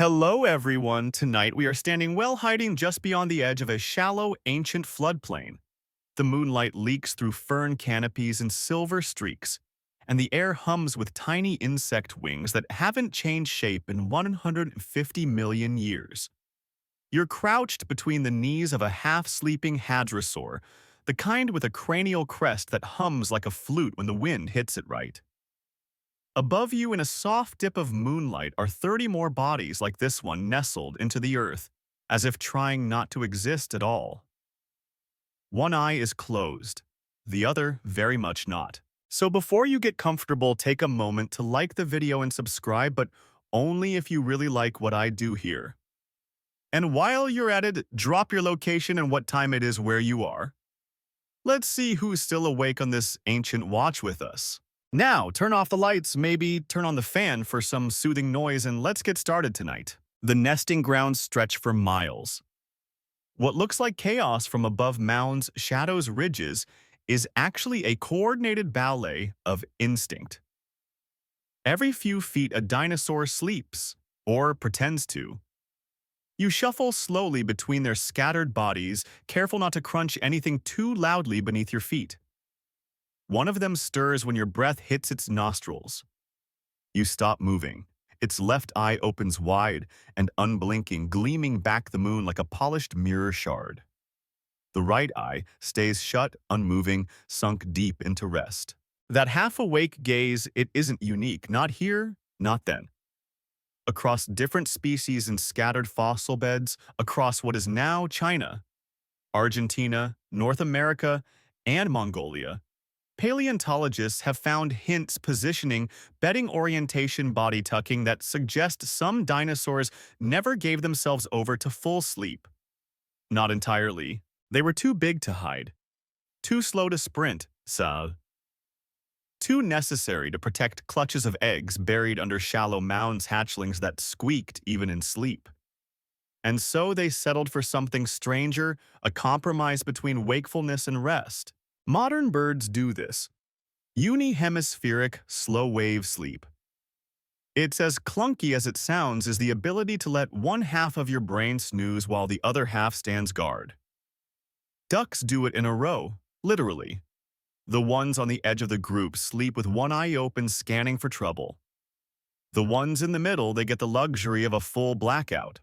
Hello, everyone. Tonight we are standing well hiding just beyond the edge of a shallow, ancient floodplain. The moonlight leaks through fern canopies and silver streaks, and the air hums with tiny insect wings that haven't changed shape in 150 million years. You're crouched between the knees of a half-sleeping hadrosaur, the kind with a cranial crest that hums like a flute when the wind hits it right. Above you in a soft dip of moonlight are 30 more bodies like this one nestled into the earth, as if trying not to exist at all. One eye is closed, the other very much not. So before you get comfortable, take a moment to like the video and subscribe, but only if you really like what I do here. And while you're at it, drop your location and what time it is where you are. Let's see who's still awake on this ancient watch with us. Now, turn off the lights, maybe turn on the fan for some soothing noise, and let's get started tonight. The nesting grounds stretch for miles. What looks like chaos from above mounds, shadows, ridges is actually a coordinated ballet of instinct. Every few feet, a dinosaur sleeps, or pretends to. You shuffle slowly between their scattered bodies, careful not to crunch anything too loudly beneath your feet. One of them stirs when your breath hits its nostrils. You stop moving. Its left eye opens wide and unblinking, gleaming back the moon like a polished mirror shard. The right eye stays shut, unmoving, sunk deep into rest. That half-awake gaze, it isn't unique, not here, not then. Across different species and scattered fossil beds, across what is now China, Argentina, North America, and Mongolia, paleontologists have found hints positioning, bedding orientation, body tucking that suggest some dinosaurs never gave themselves over to full sleep. Not entirely. They were too big to hide, too slow to sprint, too necessary to protect clutches of eggs buried under shallow mounds, hatchlings that squeaked even in sleep. And so they settled for something stranger, a compromise between wakefulness and rest. Modern birds do this. Uni-hemispheric slow-wave sleep. It's as clunky as it sounds, is the ability to let one half of your brain snooze while the other half stands guard. Ducks do it in a row, literally. The ones on the edge of the group sleep with one eye open, scanning for trouble. The ones in the middle, they get the luxury of a full blackout.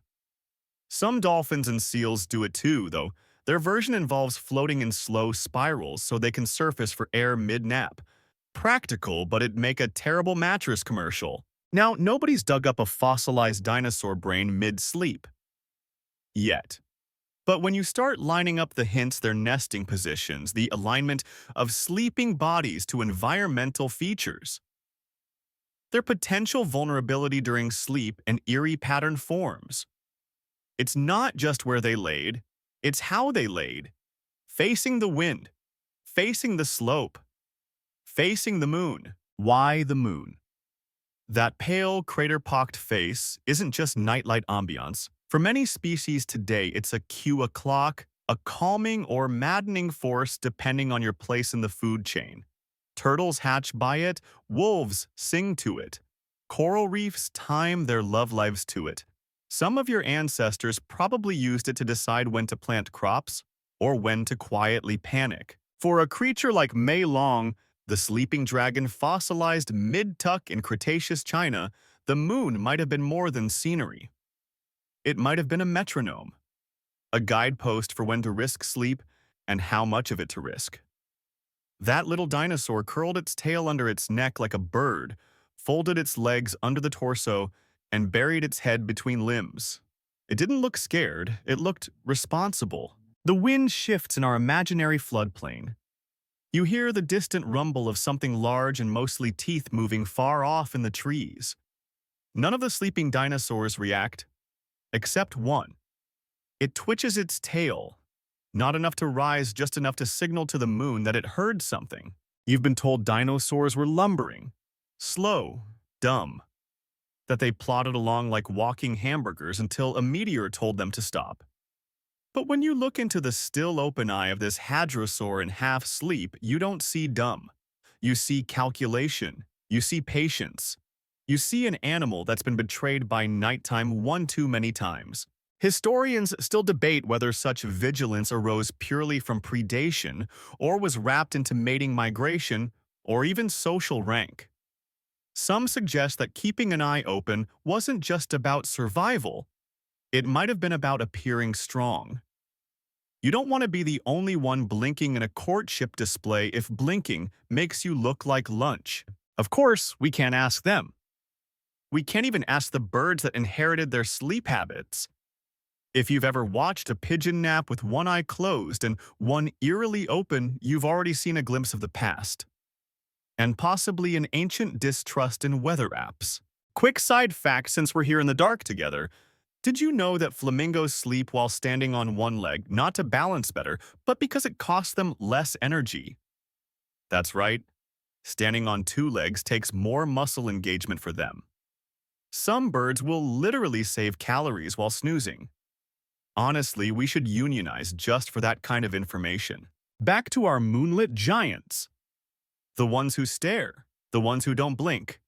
Some dolphins and seals do it too, though. Their version involves floating in slow spirals so they can surface for air mid-nap. Practical, but it'd make a terrible mattress commercial. Now, nobody's dug up a fossilized dinosaur brain mid-sleep. Yet. But when you start lining up the hints, their nesting positions, the alignment of sleeping bodies to environmental features, their potential vulnerability during sleep and eerie pattern forms. It's not just where they laid, it's how they laid. Facing the wind, facing the slope, facing the moon. Why the moon? That pale, crater-pocked face isn't just nightlight ambiance. For many species today, it's a cue o'clock, a calming or maddening force depending on your place in the food chain. Turtles hatch by it, wolves sing to it. Coral reefs time their love lives to it. Some of your ancestors probably used it to decide when to plant crops or when to quietly panic. For a creature like Mei Long, the sleeping dragon fossilized mid-tuck in Cretaceous China, the moon might have been more than scenery. It might have been a metronome, a guidepost for when to risk sleep and how much of it to risk. That little dinosaur curled its tail under its neck like a bird, folded its legs under the torso, and buried its head between limbs. It didn't look scared, it looked responsible. The wind shifts in our imaginary floodplain. You hear the distant rumble of something large and mostly teeth moving far off in the trees. None of the sleeping dinosaurs react, except one. It twitches its tail, not enough to rise, just enough to signal to the moon that it heard something. You've been told dinosaurs were lumbering, slow, dumb, that they plodded along like walking hamburgers until a meteor told them to stop. But when you look into the still open eye of this hadrosaur in half-sleep, you don't see dumb. You see calculation. You see patience. You see an animal that's been betrayed by nighttime one too many times. Historians still debate whether such vigilance arose purely from predation or was wrapped into mating migration or even social rank. Some suggest that keeping an eye open wasn't just about survival, it might have been about appearing strong. You don't want to be the only one blinking in a courtship display if blinking makes you look like lunch. Of course, we can't ask them. We can't even ask the birds that inherited their sleep habits. If you've ever watched a pigeon nap with one eye closed and one eerily open, you've already seen a glimpse of the past. And possibly an ancient distrust in weather apps. Quick side fact since we're here in the dark together. Did you know that flamingos sleep while standing on one leg, not to balance better, but because it costs them less energy? That's right. Standing on two legs takes more muscle engagement for them. Some birds will literally save calories while snoozing. Honestly, we should unionize just for that kind of information. Back to our moonlit giants. The ones who stare, the ones who don't blink.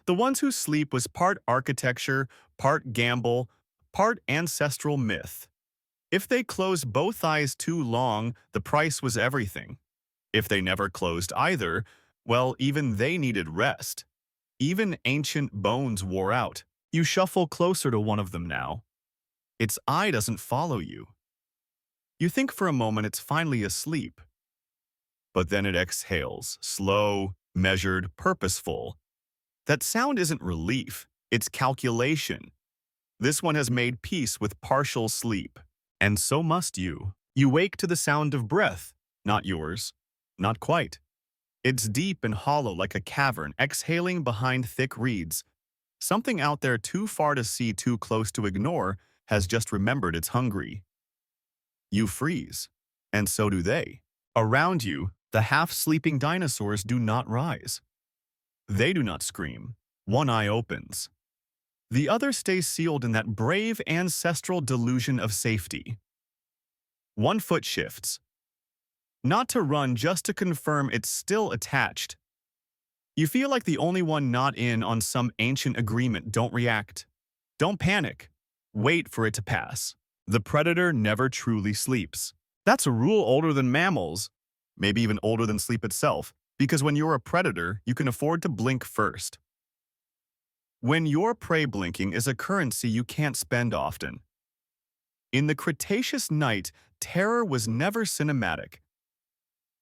The ones who sleep was part architecture, part gamble, part ancestral myth. If they closed both eyes too long, the price was everything. If they never closed either, well, even they needed rest. Even ancient bones wore out. You shuffle closer to one of them now. Its eye doesn't follow you. You think for a moment it's finally asleep. But then it exhales, slow, measured, purposeful. That sound isn't relief, it's calculation. This one has made peace with partial sleep. And so must you. You wake to the sound of breath, not yours. Not quite. It's deep and hollow like a cavern exhaling behind thick reeds. Something out there too far to see, too close to ignore, has just remembered it's hungry. You freeze, and so do they. Around you, the half-sleeping dinosaurs do not rise. They do not scream. One eye opens. The other stays sealed in that brave ancestral delusion of safety. One foot shifts. Not to run, just to confirm it's still attached. You feel like the only one not in on some ancient agreement. Don't react. Don't panic. Wait for it to pass. The predator never truly sleeps. That's a rule older than mammals, maybe even older than sleep itself, because when you're a predator, you can afford to blink first. When your prey blinking is a currency you can't spend often. In the Cretaceous night, terror was never cinematic.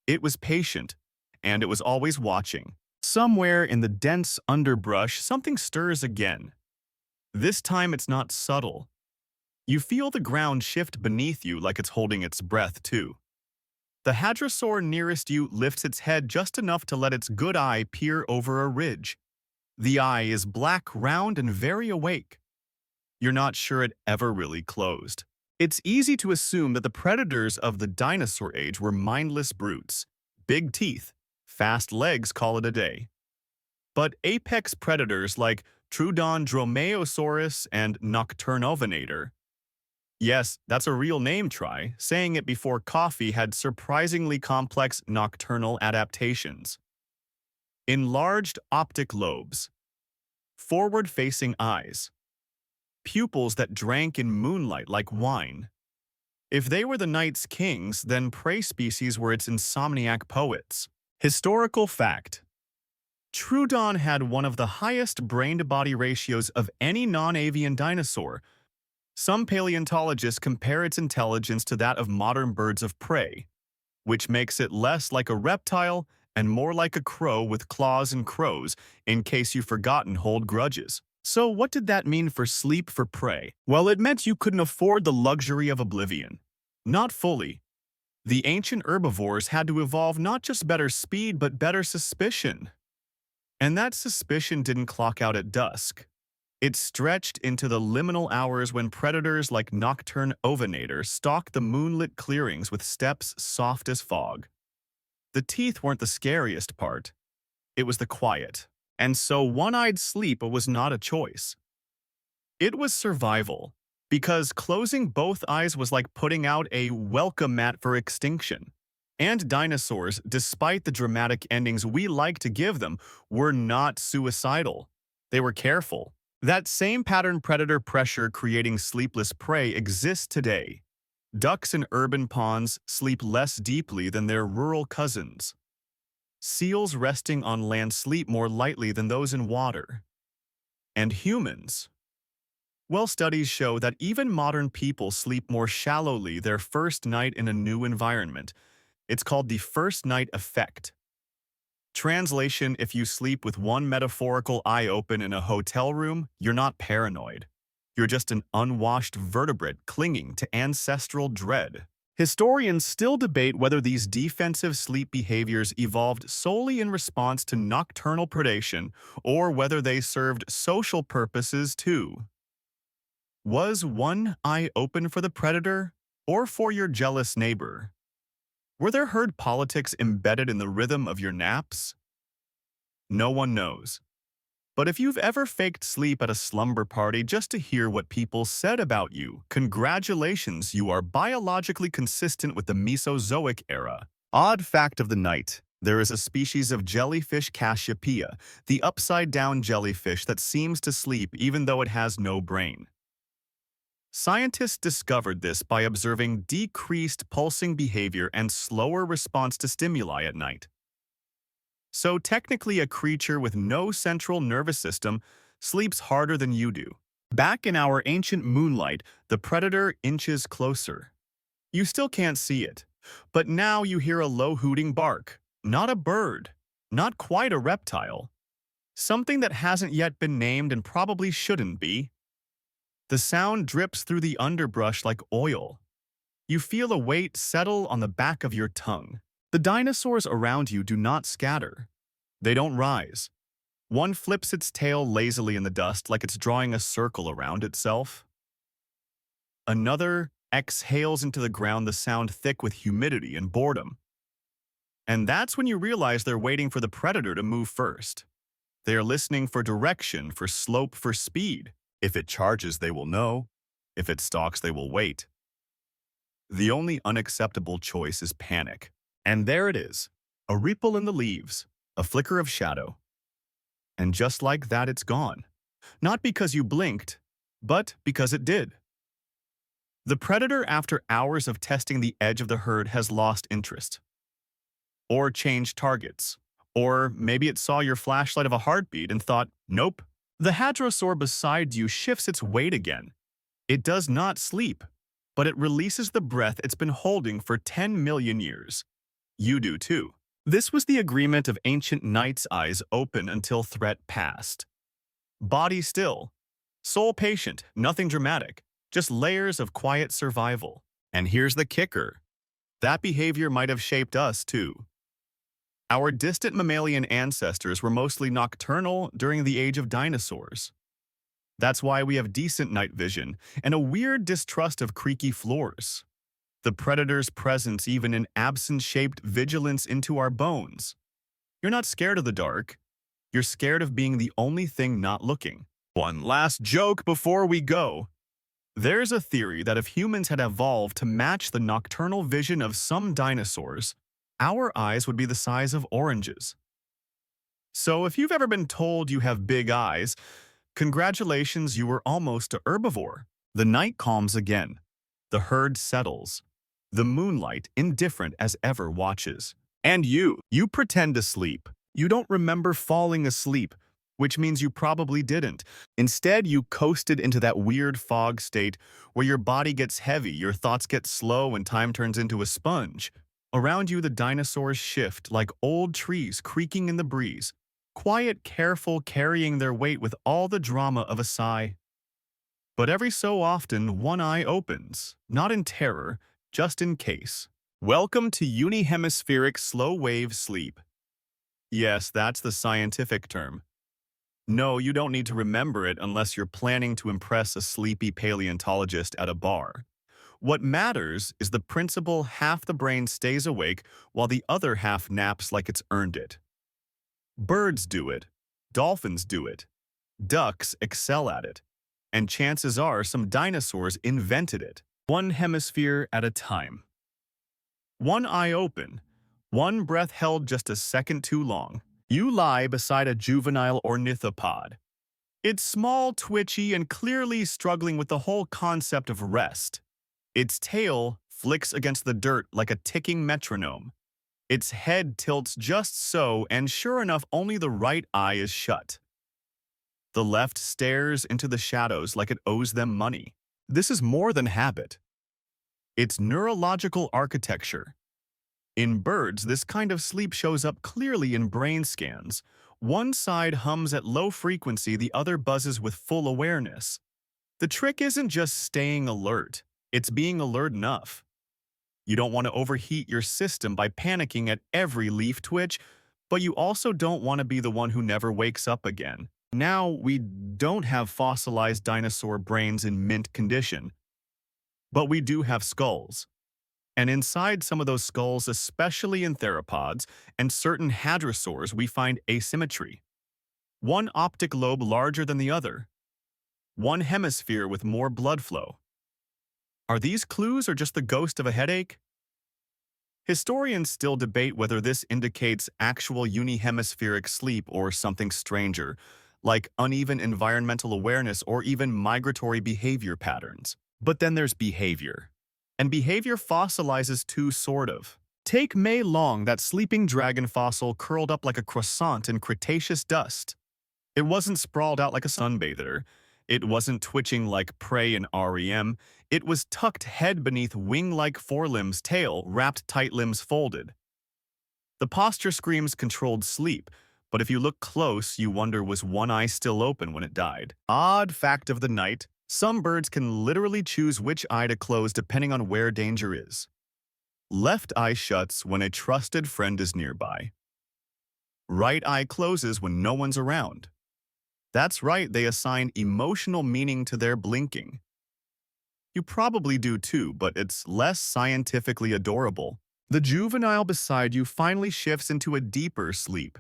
It was patient, and it was always watching. Somewhere in the dense underbrush, something stirs again. This time it's not subtle. You feel the ground shift beneath you like it's holding its breath too. The hadrosaur nearest you lifts its head just enough to let its good eye peer over a ridge. The eye is black, round, and very awake. You're not sure it ever really closed. It's easy to assume that the predators of the dinosaur age were mindless brutes. Big teeth, fast legs call it a day. But apex predators like Troodon dromaeosaurus and Nocturnovenator. Yes, that's a real name, try saying it before coffee had surprisingly complex nocturnal adaptations. Enlarged optic lobes. Forward-facing eyes. Pupils that drank in moonlight like wine. If they were the night's kings, then prey species were its insomniac poets. Historical fact. Troodon had one of the highest brain-to-body ratios of any non-avian dinosaur. Some paleontologists compare its intelligence to that of modern birds of prey, which makes it less like a reptile and more like a crow with claws and crows, in case you've forgotten hold grudges. So what did that mean for sleep for prey? Well, it meant you couldn't afford the luxury of oblivion. Not fully. The ancient herbivores had to evolve not just better speed, but better suspicion. And that suspicion didn't clock out at dusk. It stretched into the liminal hours when predators like Nocturnovenator stalked the moonlit clearings with steps soft as fog. The teeth weren't the scariest part. It was the quiet. And so one-eyed sleep was not a choice. It was survival, because closing both eyes was like putting out a welcome mat for extinction. And dinosaurs, despite the dramatic endings we like to give them, were not suicidal. They were careful. That same pattern predator pressure creating sleepless prey exists today. Ducks in urban ponds sleep less deeply than their rural cousins. Seals resting on land sleep more lightly than those in water. And humans? Well, studies show that even modern people sleep more shallowly their first night in a new environment. It's called the first night effect. Translation: if you sleep with one metaphorical eye open in a hotel room, you're not paranoid. You're just an unwashed vertebrate clinging to ancestral dread. Historians still debate whether these defensive sleep behaviors evolved solely in response to nocturnal predation or whether they served social purposes too. Was one eye open for the predator or for your jealous neighbor? Were there herd politics embedded in the rhythm of your naps? No one knows. But if you've ever faked sleep at a slumber party just to hear what people said about you, congratulations, you are biologically consistent with the Mesozoic era. Odd fact of the night: there is a species of jellyfish, Cassiopeia, the upside-down jellyfish that seems to sleep even though it has no brain. Scientists discovered this by observing decreased pulsing behavior and slower response to stimuli at night. So technically a creature with no central nervous system sleeps harder than you do. Back in our ancient Moonlight, the predator inches closer. You still can't see it, but now you hear a low hooting bark. Not a bird, not quite a reptile. Something that hasn't yet been named and probably shouldn't be. The sound drips through the underbrush like oil. You feel a weight settle on the back of your tongue. The dinosaurs around you do not scatter. They don't rise. One flips its tail lazily in the dust like it's drawing a circle around itself. Another exhales into the ground, the sound thick with humidity and boredom. And that's when you realize they're waiting for the predator to move first. They are listening for direction, for slope, for speed. If it charges, they will know. If it stalks, they will wait. The only unacceptable choice is panic. And there it is, a ripple in the leaves, a flicker of shadow. And just like that, it's gone. Not because you blinked, but because it did. The predator, after hours of testing the edge of the herd, has lost interest. Or changed targets. Or maybe it saw your flashlight of a heartbeat and thought, nope. The hadrosaur beside you shifts its weight again. It does not sleep, but it releases the breath it's been holding for 10 million years. You do too. This was the agreement of ancient knights, eyes open until threat passed. Body still. Soul patient, nothing dramatic, just layers of quiet survival. And here's the kicker. That behavior might have shaped us too. Our distant mammalian ancestors were mostly nocturnal during the age of dinosaurs. That's why we have decent night vision and a weird distrust of creaky floors. The predator's presence, even in absent-shaped vigilance, into our bones. You're not scared of the dark. You're scared of being the only thing not looking. One last joke before we go. There's a theory that if humans had evolved to match the nocturnal vision of some dinosaurs, our eyes would be the size of oranges. So if you've ever been told you have big eyes, congratulations, you were almost a herbivore. The night calms again. The herd settles. The moonlight, indifferent as ever, watches. And you pretend to sleep. You don't remember falling asleep, which means you probably didn't. Instead, you coasted into that weird fog state where your body gets heavy, your thoughts get slow, and time turns into a sponge. Around you, the dinosaurs shift like old trees creaking in the breeze, quiet, careful, carrying their weight with all the drama of a sigh. But every so often, one eye opens, not in terror, just in case. Welcome to unihemispheric slow-wave sleep. Yes, that's the scientific term. No, you don't need to remember it unless you're planning to impress a sleepy paleontologist at a bar. What matters is the principle: half the brain stays awake while the other half naps like it's earned it. Birds do it. Dolphins do it. Ducks excel at it. And chances are some dinosaurs invented it. One hemisphere at a time. One eye open. One breath held just a second too long. You lie beside a juvenile ornithopod. It's small, twitchy, and clearly struggling with the whole concept of rest. Its tail flicks against the dirt like a ticking metronome. Its head tilts just so, and sure enough, only the right eye is shut. The left stares into the shadows like it owes them money. This is more than habit. It's neurological architecture. In birds, this kind of sleep shows up clearly in brain scans. One side hums at low frequency, the other buzzes with full awareness. The trick isn't just staying alert, it's being alert enough. You don't want to overheat your system by panicking at every leaf twitch, but you also don't want to be the one who never wakes up again. Now, we don't have fossilized dinosaur brains in mint condition, but we do have skulls. And inside some of those skulls, especially in theropods and certain hadrosaurs, we find asymmetry. One optic lobe larger than the other. One hemisphere with more blood flow. Are these clues or just the ghost of a headache? Historians still debate whether this indicates actual unihemispheric sleep or something stranger, like uneven environmental awareness or even migratory behavior patterns. But then there's behavior. And behavior fossilizes too, sort of. Take Mei Long, that sleeping dragon fossil curled up like a croissant in Cretaceous dust. It wasn't sprawled out like a sunbather. It wasn't twitching like prey in REM. It was tucked head beneath wing-like forelimbs, tail wrapped, tight limbs folded. The posture screams controlled sleep, but if you look close, you wonder, was one eye still open when it died? Odd fact of the night, some birds can literally choose which eye to close depending on where danger is. Left eye shuts when a trusted friend is nearby. Right eye closes when no one's around. That's right, they assign emotional meaning to their blinking. You probably do too, but it's less scientifically adorable. The juvenile beside you finally shifts into a deeper sleep.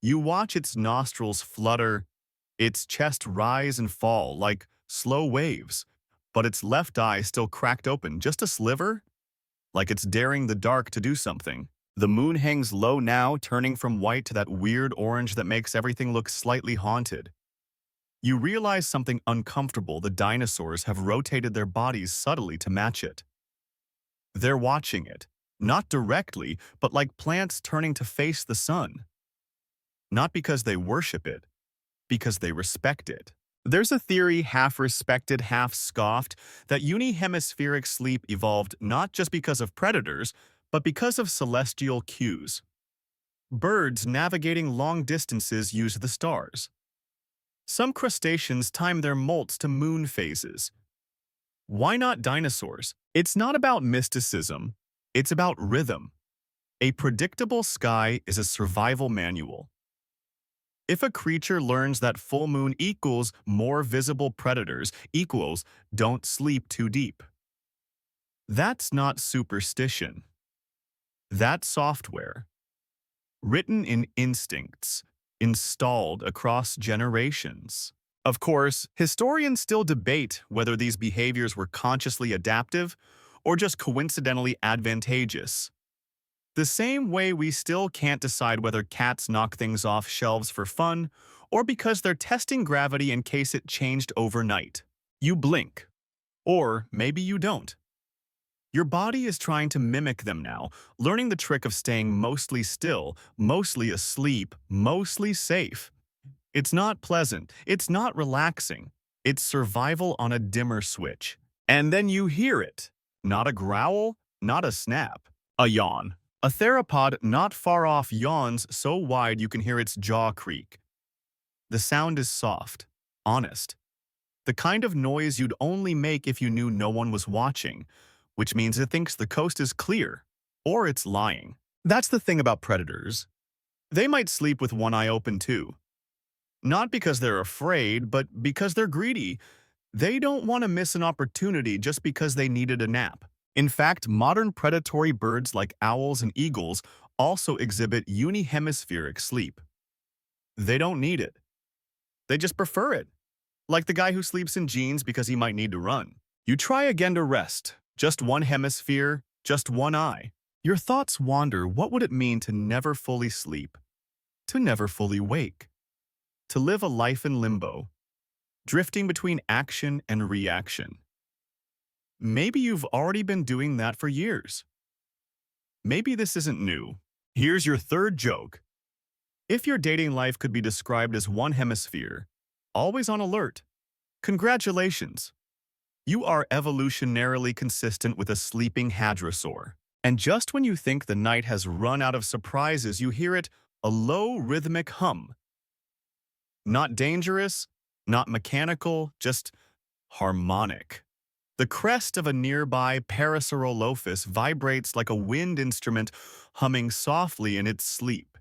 You watch its nostrils flutter, its chest rise and fall like slow waves, but its left eye still cracked open, just a sliver, like it's daring the dark to do something. The moon hangs low now, turning from white to that weird orange that makes everything look slightly haunted. You realize something uncomfortable. The dinosaurs have rotated their bodies subtly to match it. They're watching it, not directly, but like plants turning to face the sun. Not because they worship it, because they respect it. There's a theory, half respected, half scoffed, that unihemispheric sleep evolved not just because of predators, but because of celestial cues. Birds navigating long distances use the stars. Some crustaceans time their molts to moon phases. Why not dinosaurs? It's not about mysticism, it's about rhythm. A predictable sky is a survival manual. If a creature learns that full moon equals more visible predators equals don't sleep too deep. That's not superstition. That's software. Written in instincts, installed across generations. Of course, historians still debate whether these behaviors were consciously adaptive or just coincidentally advantageous. The same way we still can't decide whether cats knock things off shelves for fun or because they're testing gravity in case it changed overnight. You blink. Or maybe you don't. Your body is trying to mimic them now, learning the trick of staying mostly still, mostly asleep, mostly safe. It's not pleasant. It's not relaxing. It's survival on a dimmer switch. And then you hear it. Not a growl, not a snap. A yawn. A theropod not far off yawns so wide you can hear its jaw creak. The sound is soft, honest. The kind of noise you'd only make if you knew no one was watching, which means it thinks the coast is clear, or it's lying. That's the thing about predators. They might sleep with one eye open too. Not because they're afraid, but because they're greedy. They don't want to miss an opportunity just because they needed a nap. In fact, modern predatory birds like owls and eagles also exhibit unihemispheric sleep. They don't need it. They just prefer it. Like the guy who sleeps in jeans because he might need to run. You try again to rest. Just one hemisphere, just one eye. Your thoughts wander. What would it mean to never fully sleep? To never fully wake? to live a life in limbo, drifting between action and reaction. Maybe you've already been doing that for years. Maybe this isn't new. Here's your third joke. If your dating life could be described as one hemisphere, always on alert, congratulations. You are evolutionarily consistent with a sleeping hadrosaur. And just when you think the night has run out of surprises, you hear it, a low rhythmic hum. Not dangerous, not mechanical, just harmonic. The crest of a nearby parasaurolophus vibrates like a wind instrument humming softly in its sleep.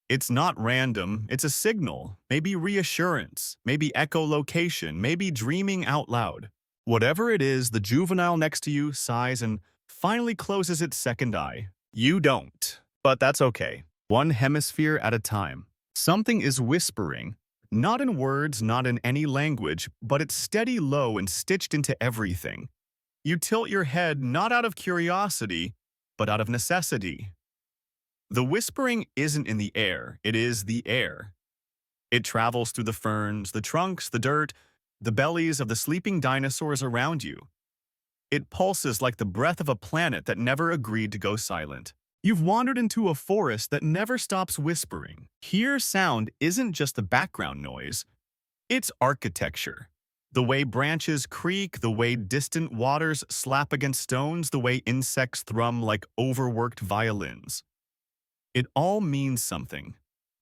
It's not random, it's a signal, maybe reassurance, maybe echolocation, maybe dreaming out loud. Whatever it is, the juvenile next to you sighs and finally closes its second eye. You don't, but that's okay. One hemisphere at a time. Something is whispering, not in words, not in any language, but it's steady low and stitched into everything. You tilt your head not out of curiosity, but out of necessity. The whispering isn't in the air, it is the air. It travels through the ferns, the trunks, the dirt, the bellies of the sleeping dinosaurs around you. It pulses like the breath of a planet that never agreed to go silent. You've wandered into a forest that never stops whispering. Here, sound isn't just the background noise, it's architecture. The way branches creak, the way distant waters slap against stones, the way insects thrum like overworked violins. It all means something.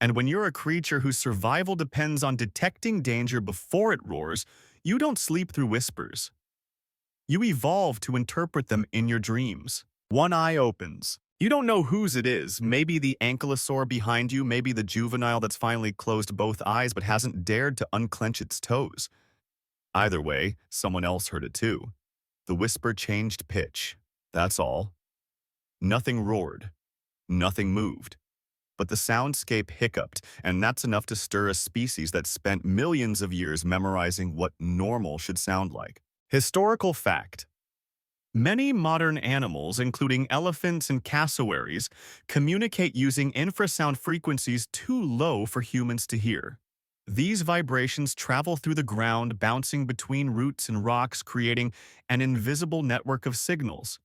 And when you're a creature whose survival depends on detecting danger before it roars, you don't sleep through whispers. You evolve to interpret them in your dreams. One eye opens. You don't know whose it is. Maybe the ankylosaur behind you, maybe the juvenile that's finally closed both eyes but hasn't dared to unclench its toes. Either way, someone else heard it too. The whisper changed pitch. That's all. Nothing roared. Nothing moved. But the soundscape hiccuped, and that's enough to stir a species that spent millions of years memorizing what normal should sound like. Historical fact. Many modern animals, including elephants and cassowaries, communicate using infrasound frequencies too low for humans to hear. These vibrations travel through the ground, bouncing between roots and rocks, creating an invisible network of signals.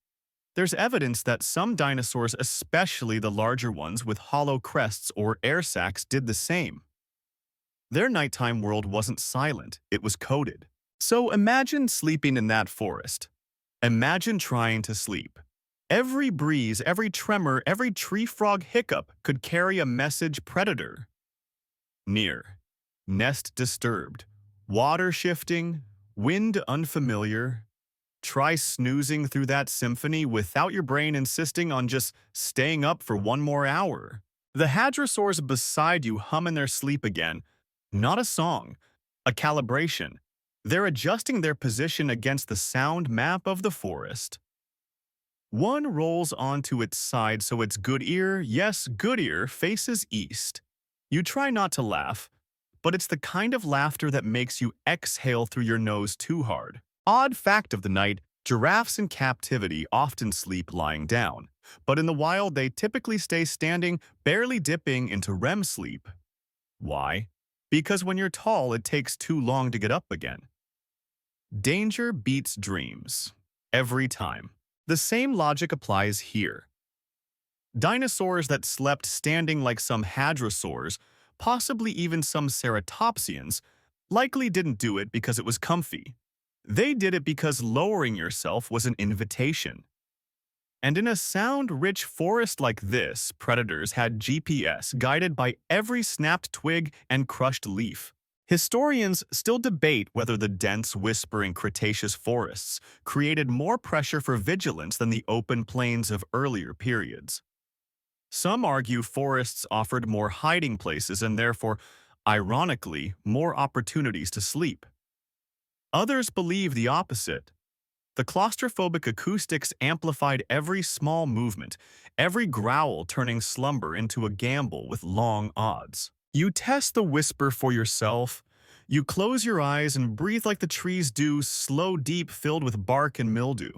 There's evidence that some dinosaurs, especially the larger ones with hollow crests or air sacs, did the same. Their nighttime world wasn't silent, it was coded. So imagine sleeping in that forest. Imagine trying to sleep. Every breeze, every tremor, every tree frog hiccup could carry a message: predator near, nest disturbed, water shifting, wind unfamiliar. Try snoozing through that symphony without your brain insisting on just staying up for one more hour. The hadrosaurs beside you hum in their sleep again. Not a song, a calibration. They're adjusting their position against the sound map of the forest. One rolls onto its side so its good ear, yes, good ear, faces east. You try not to laugh, but it's the kind of laughter that makes you exhale through your nose too hard. Odd fact of the night, giraffes in captivity often sleep lying down, but in the wild they typically stay standing, barely dipping into REM sleep. Why? Because when you're tall, it takes too long to get up again. Danger beats dreams. Every time. The same logic applies here. Dinosaurs that slept standing like some hadrosaurs, possibly even some ceratopsians, likely didn't do it because it was comfy. They did it because lowering yourself was an invitation. And in a sound-rich forest like this, predators had GPS guided by every snapped twig and crushed leaf. Historians still debate whether the dense, whispering Cretaceous forests created more pressure for vigilance than the open plains of earlier periods. Some argue forests offered more hiding places and therefore, ironically, more opportunities to sleep. Others believe the opposite. The claustrophobic acoustics amplified every small movement, every growl turning slumber into a gamble with long odds. You test the whisper for yourself. You close your eyes and breathe like the trees do, slow, deep, filled with bark and mildew.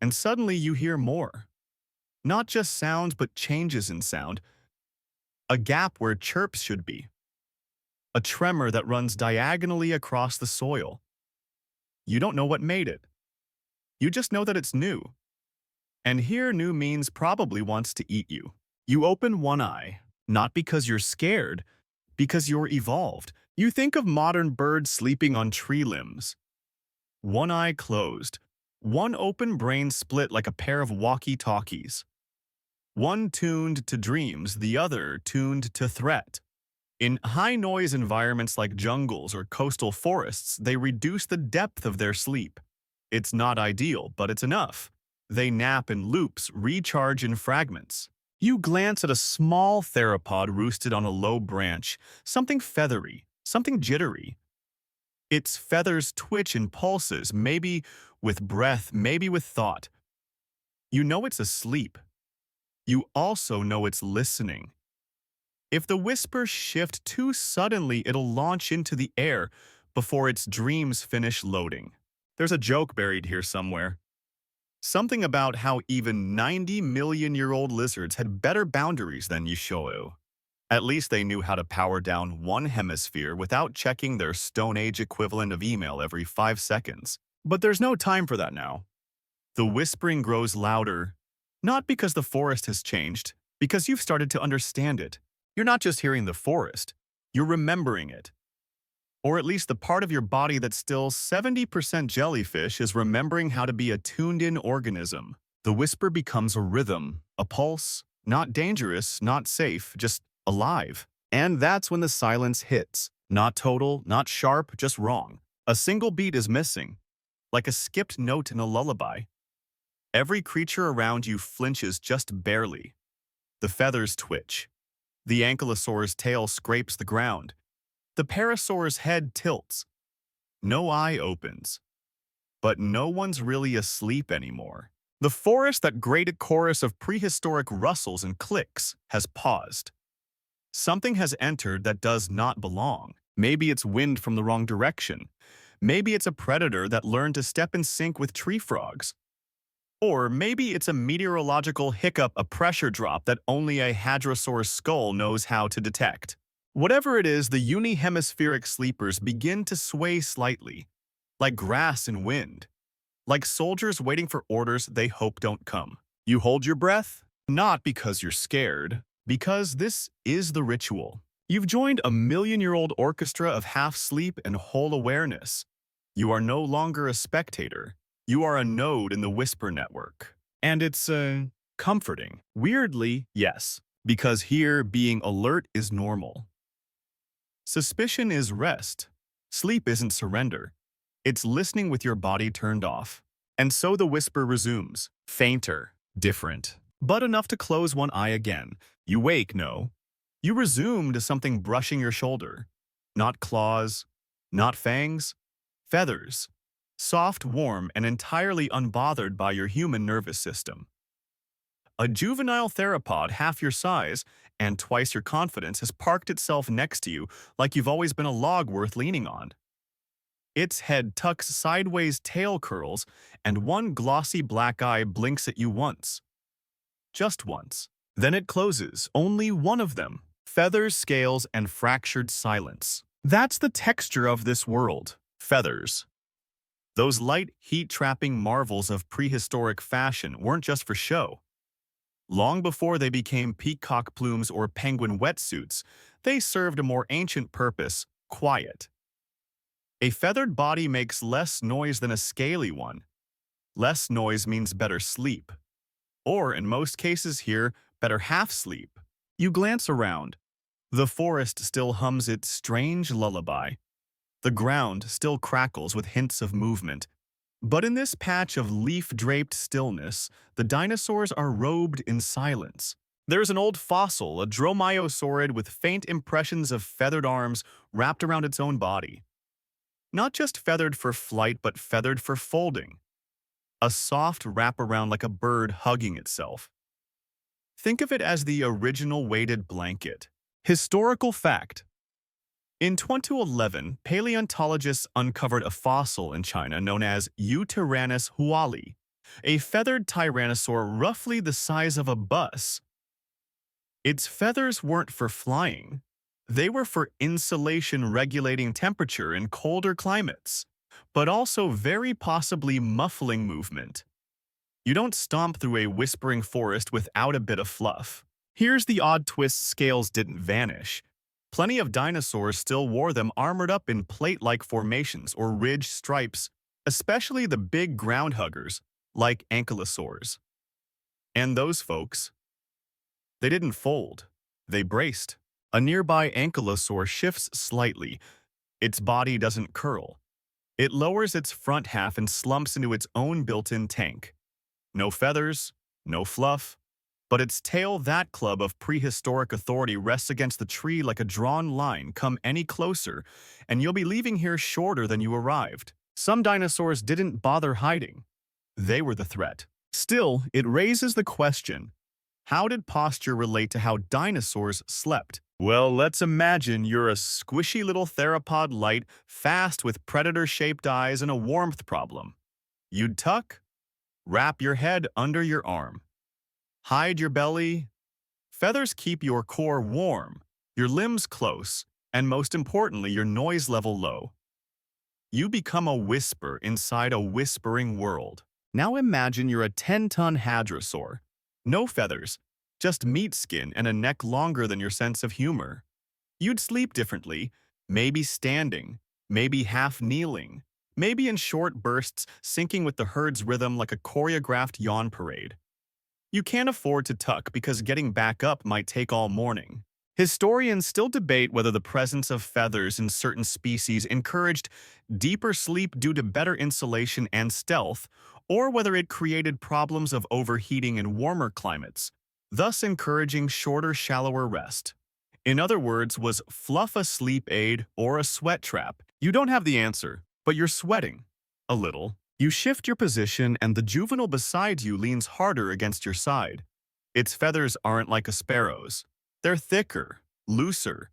And suddenly you hear more. Not just sounds, but changes in sound. A gap where chirps should be. a tremor that runs diagonally across the soil. You don't know what made it. You just know that it's new. And here new means probably wants to eat you. You open one eye, not because you're scared, because you're evolved. You think of modern birds sleeping on tree limbs. One eye closed, one open brain split like a pair of walkie-talkies. One tuned to dreams, the other tuned to threat. In high-noise environments like jungles or coastal forests, they reduce the depth of their sleep. It's not ideal, but it's enough. They nap in loops, recharge in fragments. You glance at a small theropod roosted on a low branch, something feathery, something jittery. Its feathers twitch in pulses, maybe with breath, maybe with thought. You know it's asleep. You also know it's listening. If the whispers shift too suddenly, it'll launch into the air before its dreams finish loading. There's a joke buried here somewhere. Something about how even 90-million-year-old lizards had better boundaries than Yishou. At least they knew how to power down one hemisphere without checking their Stone Age equivalent of email every 5 seconds. But there's no time for that now. The whispering grows louder, not because the forest has changed, because you've started to understand it. You're not just hearing the forest, you're remembering it. Or at least the part of your body that's still 70% jellyfish is remembering how to be a tuned-in organism. The whisper becomes a rhythm, a pulse, not dangerous, not safe, just alive. And that's when the silence hits. Not total, not sharp, just wrong. A single beat is missing, like a skipped note in a lullaby. Every creature around you flinches just barely. The feathers twitch. The ankylosaur's tail scrapes the ground. The parasaur's head tilts. No eye opens. But no one's really asleep anymore. The forest, that great chorus of prehistoric rustles and clicks, has paused. Something has entered that does not belong. Maybe it's wind from the wrong direction. Maybe it's a predator that learned to step in sync with tree frogs. Or maybe it's a meteorological hiccup, a pressure drop that only a hadrosaur's skull knows how to detect. Whatever it is, the uni-hemispheric sleepers begin to sway slightly, like grass in wind, like soldiers waiting for orders they hope don't come. You hold your breath, not because you're scared, because this is the ritual. You've joined a million-year-old orchestra of half-sleep and whole awareness. You are no longer a spectator. You are a node in the whisper network. And it's, comforting. Weirdly, yes, because here being alert is normal. Suspicion is rest. Sleep isn't surrender. It's listening with your body turned off. And so the whisper resumes, fainter, different, but enough to close one eye again. You wake, no. You resume to something brushing your shoulder. Not claws, not fangs, feathers. Soft, warm, and entirely unbothered by your human nervous system. A juvenile theropod half your size and twice your confidence has parked itself next to you like you've always been a log worth leaning on. Its head tucks sideways, tail curls, and one glossy black eye blinks at you once. Just once. Then it closes, only one of them. Feathers, scales, and fractured silence. That's the texture of this world. Feathers. Those light, heat-trapping marvels of prehistoric fashion weren't just for show. Long before they became peacock plumes or penguin wetsuits, they served a more ancient purpose, quiet. A feathered body makes less noise than a scaly one. Less noise means better sleep. Or, in most cases here, better half-sleep. You glance around. The forest still hums its strange lullaby. The ground still crackles with hints of movement. But in this patch of leaf-draped stillness, the dinosaurs are robed in silence. There's an old fossil, a dromaeosaurid with faint impressions of feathered arms wrapped around its own body. Not just feathered for flight, but feathered for folding. A soft wraparound like a bird hugging itself. Think of it as the original weighted blanket. Historical fact. In 2011, paleontologists uncovered a fossil in China known as Eutyrannus huali, a feathered tyrannosaur roughly the size of a bus. Its feathers weren't for flying. They were for insulation regulating temperature in colder climates, but also very possibly muffling movement. You don't stomp through a whispering forest without a bit of fluff. Here's the odd twist: scales didn't vanish. Plenty of dinosaurs still wore them armored up in plate-like formations or ridged stripes, especially the big ground huggers, like ankylosaurs. And those folks, they didn't fold, they braced. A nearby ankylosaur shifts slightly. Its body doesn't curl. It lowers its front half and slumps into its own built-in tank. No feathers, no fluff, but its tail, that club of prehistoric authority, rests against the tree like a drawn line. Come any closer, and you'll be leaving here shorter than you arrived. Some dinosaurs didn't bother hiding. They were the threat. Still, it raises the question, how did posture relate to how dinosaurs slept? Well, let's imagine you're a squishy little theropod light, fast with predator-shaped eyes and a warmth problem. You'd tuck, wrap your head under your arm, hide your belly. Feathers keep your core warm, your limbs close, and most importantly, your noise level low. You become a whisper inside a whispering world. Now imagine you're a 10-ton hadrosaur. No feathers, just meat skin and a neck longer than your sense of humor. You'd sleep differently, maybe standing, maybe half kneeling, maybe in short bursts, syncing with the herd's rhythm like a choreographed yawn parade. You can't afford to tuck because getting back up might take all morning. Historians still debate whether the presence of feathers in certain species encouraged deeper sleep due to better insulation and stealth, or whether it created problems of overheating in warmer climates, thus encouraging shorter, shallower rest. In other words, was fluff a sleep aid or a sweat trap? You don't have the answer, but you're sweating. A little. You shift your position and the juvenile beside you leans harder against your side. Its feathers aren't like a sparrow's. They're thicker, looser,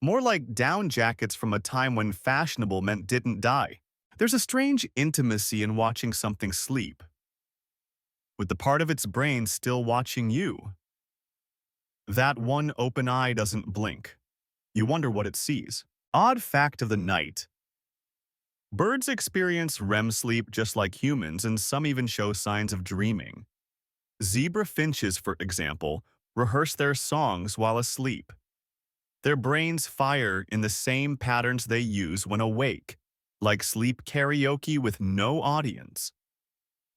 more like down jackets from a time when fashionable meant didn't die. There's a strange intimacy in watching something sleep, with the part of its brain still watching you. That one open eye doesn't blink. You wonder what it sees. Odd fact of the night. Birds experience REM sleep just like humans, and some even show signs of dreaming. Zebra finches, for example, rehearse their songs while asleep. Their brains fire in the same patterns they use when awake, like sleep karaoke with no audience.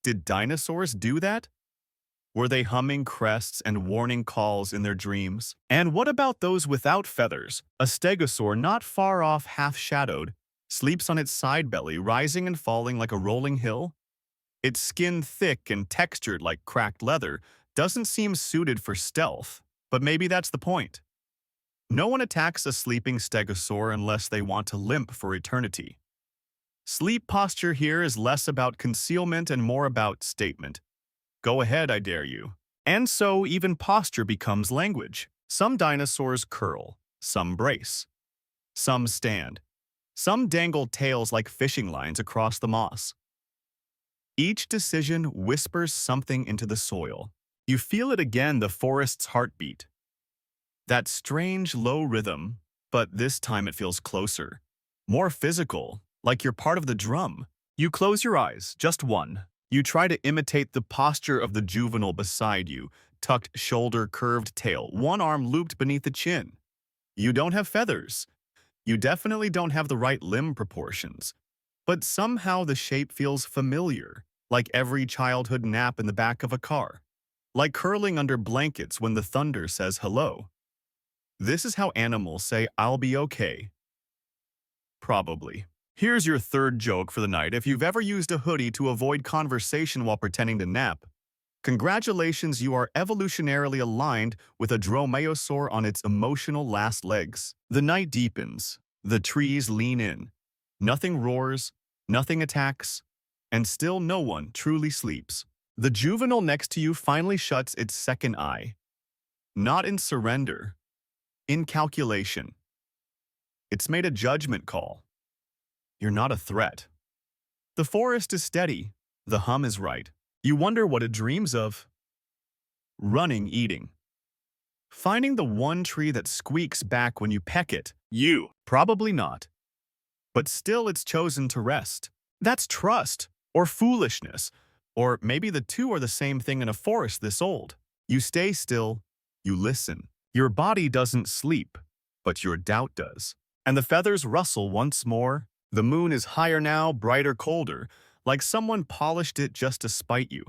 Did dinosaurs do that? Were they humming crests and warning calls in their dreams? And what about those without feathers? A stegosaur, not far off, half-shadowed, sleeps on its side belly, rising and falling like a rolling hill. Its skin, thick and textured like cracked leather, doesn't seem suited for stealth, but maybe that's the point. No one attacks a sleeping stegosaur unless they want to limp for eternity. Sleep posture here is less about concealment and more about statement. Go ahead, I dare you. And so even posture becomes language. Some dinosaurs curl, some brace, some stand, some dangle tails like fishing lines across the moss. Each decision whispers something into the soil. You feel it again, the forest's heartbeat. That strange low rhythm, but this time it feels closer, more physical, like you're part of the drum. You close your eyes, just one. You try to imitate the posture of the juvenile beside you, tucked shoulder, curved tail, one arm looped beneath the chin. You don't have feathers. You definitely don't have the right limb proportions. But somehow the shape feels familiar, like every childhood nap in the back of a car, like curling under blankets when the thunder says hello. This is how animals say, "I'll be okay." Probably. Here's your third joke for the night. If you've ever used a hoodie to avoid conversation while pretending to nap, congratulations, you are evolutionarily aligned with a dromaeosaur on its emotional last legs. The night deepens. The trees lean in. Nothing roars, nothing attacks, and still no one truly sleeps. The juvenile next to you finally shuts its second eye. Not in surrender, in calculation. It's made a judgment call. You're not a threat. The forest is steady. The hum is right. You wonder what it dreams of. Running, eating. Finding the one tree that squeaks back when you peck it. You. Probably not. But still it's chosen to rest. That's trust, or foolishness, or maybe the two are the same thing in a forest this old. You stay still, you listen. Your body doesn't sleep, but your doubt does. And the feathers rustle once more. The moon is higher now, brighter, colder, like someone polished it just to spite you.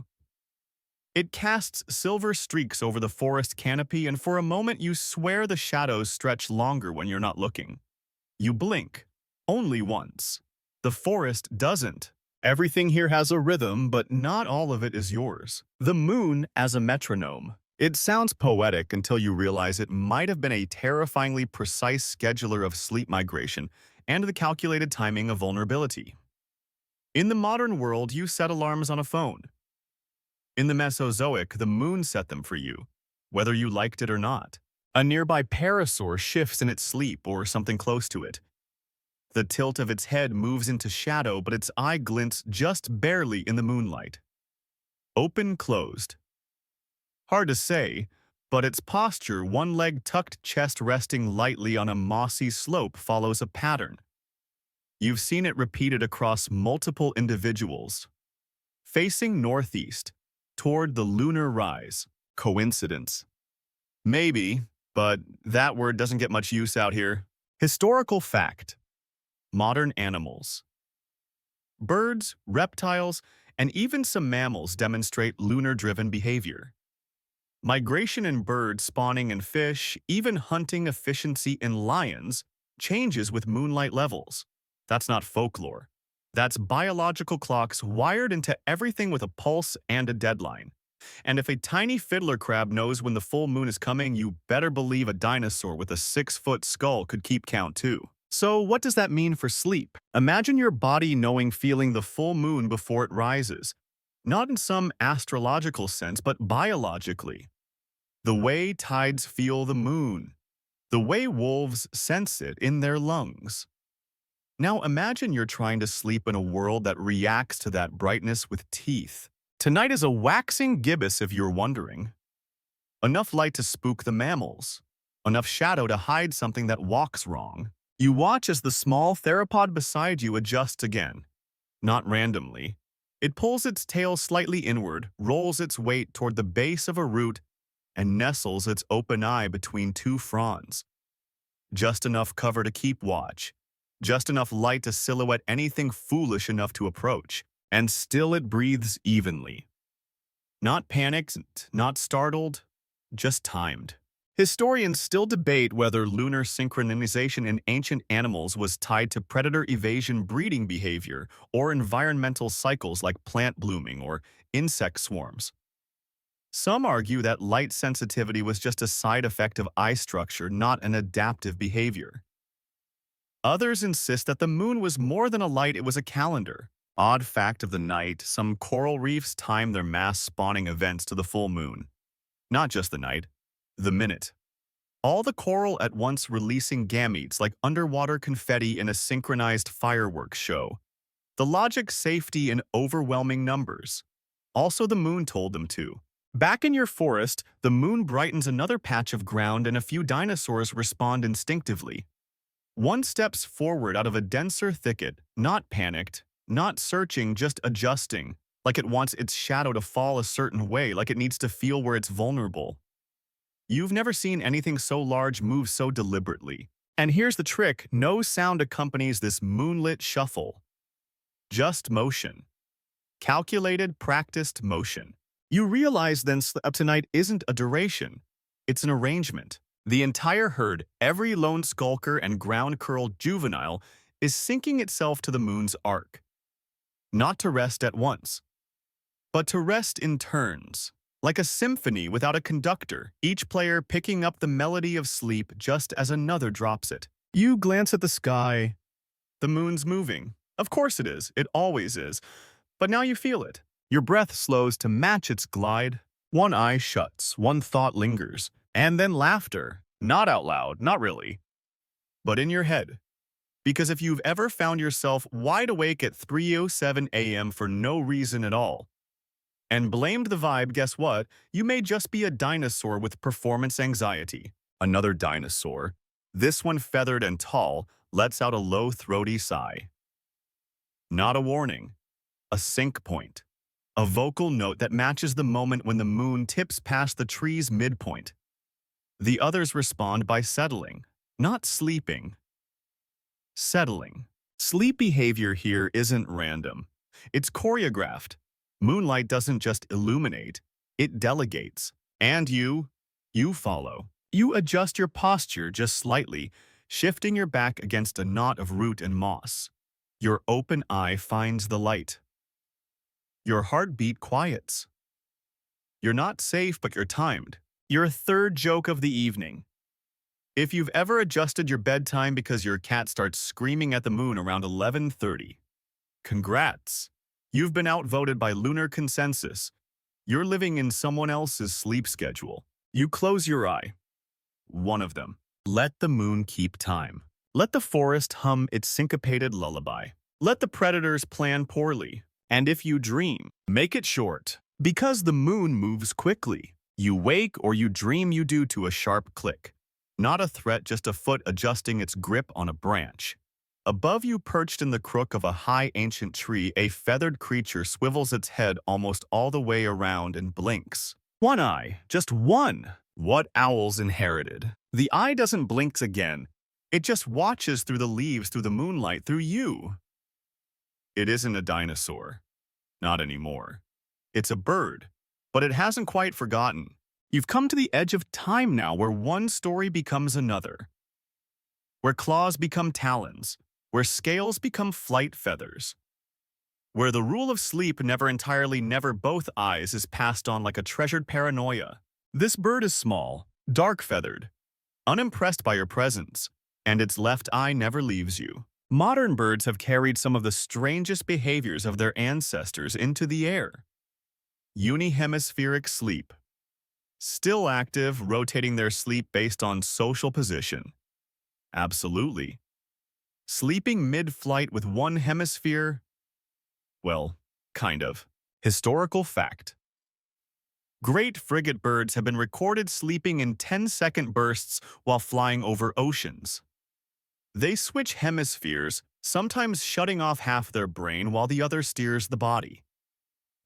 It casts silver streaks over the forest canopy, and for a moment you swear the shadows stretch longer when you're not looking. You blink. Only once. The forest doesn't. Everything here has a rhythm, but not all of it is yours. The moon as a metronome. It sounds poetic until you realize it might have been a terrifyingly precise scheduler of sleep migration and the calculated timing of vulnerability. In the modern world, you set alarms on a phone. In the Mesozoic, the moon set them for you, whether you liked it or not. A nearby parasaur shifts in its sleep or something close to it. The tilt of its head moves into shadow, but its eye glints just barely in the moonlight. Open, closed. Hard to say, but its posture, one leg tucked, chest resting lightly on a mossy slope, follows a pattern. You've seen it repeated across multiple individuals. Facing northeast, toward the lunar rise. Coincidence? Maybe, but that word doesn't get much use out here. Historical fact. Modern animals. Birds, reptiles, and even some mammals demonstrate lunar-driven behavior. Migration in birds, spawning in fish, even hunting efficiency in lions, changes with moonlight levels. That's not folklore. That's biological clocks wired into everything with a pulse and a deadline. And if a tiny fiddler crab knows when the full moon is coming, you better believe a dinosaur with a 6-foot skull could keep count too. So what does that mean for sleep? Imagine your body feeling the full moon before it rises. Not in some astrological sense, but biologically. The way tides feel the moon. The way wolves sense it in their lungs. Now imagine you're trying to sleep in a world that reacts to that brightness with teeth. Tonight is a waxing gibbous if you're wondering. Enough light to spook the mammals. Enough shadow to hide something that walks wrong. You watch as the small theropod beside you adjusts again. Not randomly. It pulls its tail slightly inward, rolls its weight toward the base of a root, and nestles its open eye between two fronds. Just enough cover to keep watch. Just enough light to silhouette anything foolish enough to approach. And still it breathes evenly. Not panicked, not startled, just timed. Historians still debate whether lunar synchronization in ancient animals was tied to predator evasion breeding behavior or environmental cycles like plant blooming or insect swarms. Some argue that light sensitivity was just a side effect of eye structure, not an adaptive behavior. Others insist that the moon was more than a light, it was a calendar. Odd fact of the night, some coral reefs time their mass spawning events to the full moon. Not just the night, the minute. All the coral at once releasing gametes like underwater confetti in a synchronized fireworks show. The logic, safety, in overwhelming numbers. Also the moon told them to. Back in your forest, the moon brightens another patch of ground and a few dinosaurs respond instinctively. One steps forward out of a denser thicket, not panicked, not searching, just adjusting, like it wants its shadow to fall a certain way, like it needs to feel where it's vulnerable. You've never seen anything so large move so deliberately. And here's the trick, no sound accompanies this moonlit shuffle. Just motion. Calculated, practiced motion. You realize then up tonight isn't a duration, it's an arrangement. The entire herd, every lone skulker and ground-curled juvenile, is syncing itself to the moon's arc. Not to rest at once, but to rest in turns. Like a symphony without a conductor, each player picking up the melody of sleep just as another drops it. You glance at the sky. The moon's moving. Of course it is, it always is. But now you feel it. Your breath slows to match its glide. One eye shuts, one thought lingers. And then laughter. Not out loud, not really. But in your head. Because if you've ever found yourself wide awake at 3:07 a.m. for no reason at all, and blamed the vibe, guess what? You may just be a dinosaur with performance anxiety. Another dinosaur, this one feathered and tall, lets out a low throaty sigh. Not a warning, a sync point. A vocal note that matches the moment when the moon tips past the tree's midpoint. The others respond by settling, not sleeping. Settling. Sleep behavior here isn't random. It's choreographed. Moonlight doesn't just illuminate, it delegates. And you follow. You adjust your posture just slightly, shifting your back against a knot of root and moss. Your open eye finds the light. Your heartbeat quiets. You're not safe, but you're timed. Your third joke of the evening. If you've ever adjusted your bedtime because your cat starts screaming at the moon around 11:30, congrats. You've been outvoted by lunar consensus. You're living in someone else's sleep schedule. You close your eye. One of them. Let the moon keep time. Let the forest hum its syncopated lullaby. Let the predators plan poorly. And if you dream, make it short. Because the moon moves quickly. You wake or you dream you do to a sharp click. Not a threat, just a foot adjusting its grip on a branch. Above you, perched in the crook of a high ancient tree, a feathered creature swivels its head almost all the way around and blinks. One eye, just one. What owls inherited. The eye doesn't blink again. It just watches through the leaves, through the moonlight, through you. It isn't a dinosaur. Not anymore. It's a bird, but it hasn't quite forgotten. You've come to the edge of time now, where one story becomes another. Where claws become talons. Where scales become flight feathers. Where the rule of sleep, never entirely, never both eyes, is passed on like a treasured paranoia. This bird is small, dark-feathered, unimpressed by your presence, and its left eye never leaves you. Modern birds have carried some of the strangest behaviors of their ancestors into the air. Unihemispheric sleep. Still active, rotating their sleep based on social position. Absolutely. Sleeping mid-flight with one hemisphere? Well, kind of. Historical fact. Great frigate birds have been recorded sleeping in 10-second bursts while flying over oceans. They switch hemispheres, sometimes shutting off half their brain while the other steers the body.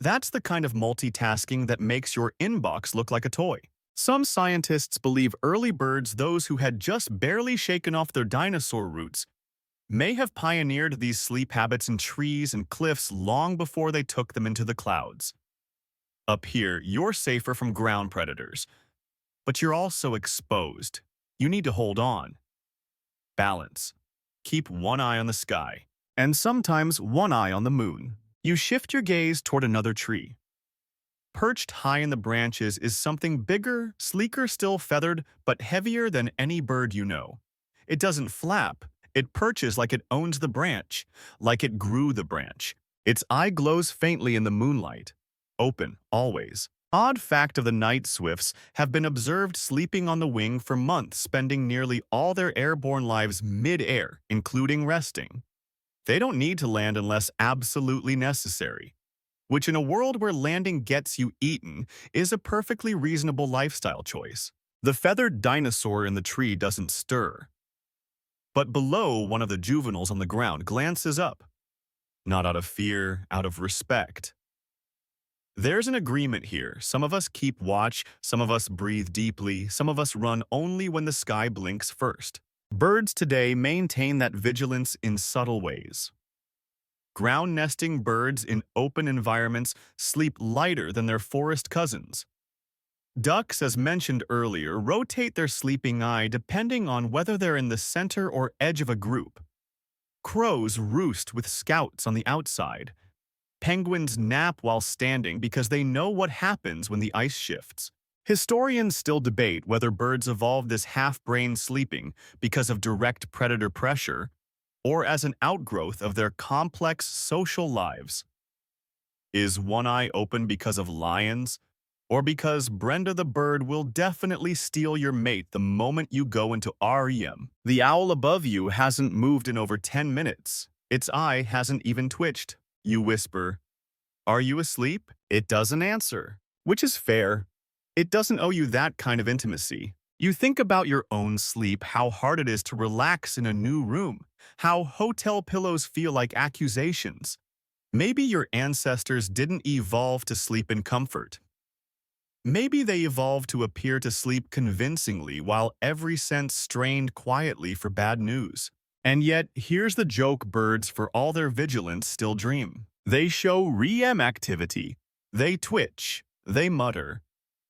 That's the kind of multitasking that makes your inbox look like a toy. Some scientists believe early birds, those who had just barely shaken off their dinosaur roots, may have pioneered these sleep habits in trees and cliffs long before they took them into the clouds. Up here, you're safer from ground predators, but you're also exposed. You need to hold on. Balance. Keep one eye on the sky, and sometimes one eye on the moon. You shift your gaze toward another tree. Perched high in the branches is something bigger, sleeker, still feathered, but heavier than any bird you know. It doesn't flap. It perches like it owns the branch, like it grew the branch. Its eye glows faintly in the moonlight. Open, always. Odd fact of the night swifts have been observed sleeping on the wing for months, spending nearly all their airborne lives mid-air, including resting. They don't need to land unless absolutely necessary, which in a world where landing gets you eaten is a perfectly reasonable lifestyle choice. The feathered dinosaur in the tree doesn't stir. But below, one of the juveniles on the ground glances up. Not out of fear, out of respect. There's an agreement here. Some of us keep watch, some of us breathe deeply, some of us run only when the sky blinks first. Birds today maintain that vigilance in subtle ways. Ground-nesting birds in open environments sleep lighter than their forest cousins. Ducks, as mentioned earlier, rotate their sleeping eye depending on whether they're in the center or edge of a group. Crows roost with scouts on the outside. Penguins nap while standing because they know what happens when the ice shifts. Historians still debate whether birds evolved this half-brain sleeping because of direct predator pressure or as an outgrowth of their complex social lives. Is one eye open because of lions, or because Brenda the bird will definitely steal your mate the moment you go into REM? The owl above you hasn't moved in over 10 minutes. Its eye hasn't even twitched. You whisper, Are you asleep? It doesn't answer, which is fair. It doesn't owe you that kind of intimacy. You think about your own sleep, how hard it is to relax in a new room, how hotel pillows feel like accusations. Maybe your ancestors didn't evolve to sleep in comfort. Maybe they evolved to appear to sleep convincingly while every sense strained quietly for bad news. And yet, here's the joke: birds, for all their vigilance, still dream. They show REM activity. They twitch. They mutter.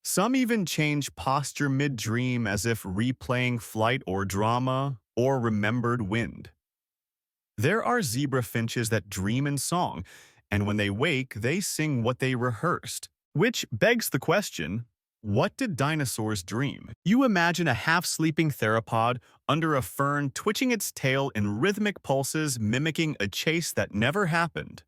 Some even change posture mid-dream as if replaying flight or drama or remembered wind. There are zebra finches that dream in song, and when they wake, they sing what they rehearsed. Which begs the question, what did dinosaurs dream? You imagine a half-sleeping theropod under a fern twitching its tail in rhythmic pulses mimicking a chase that never happened.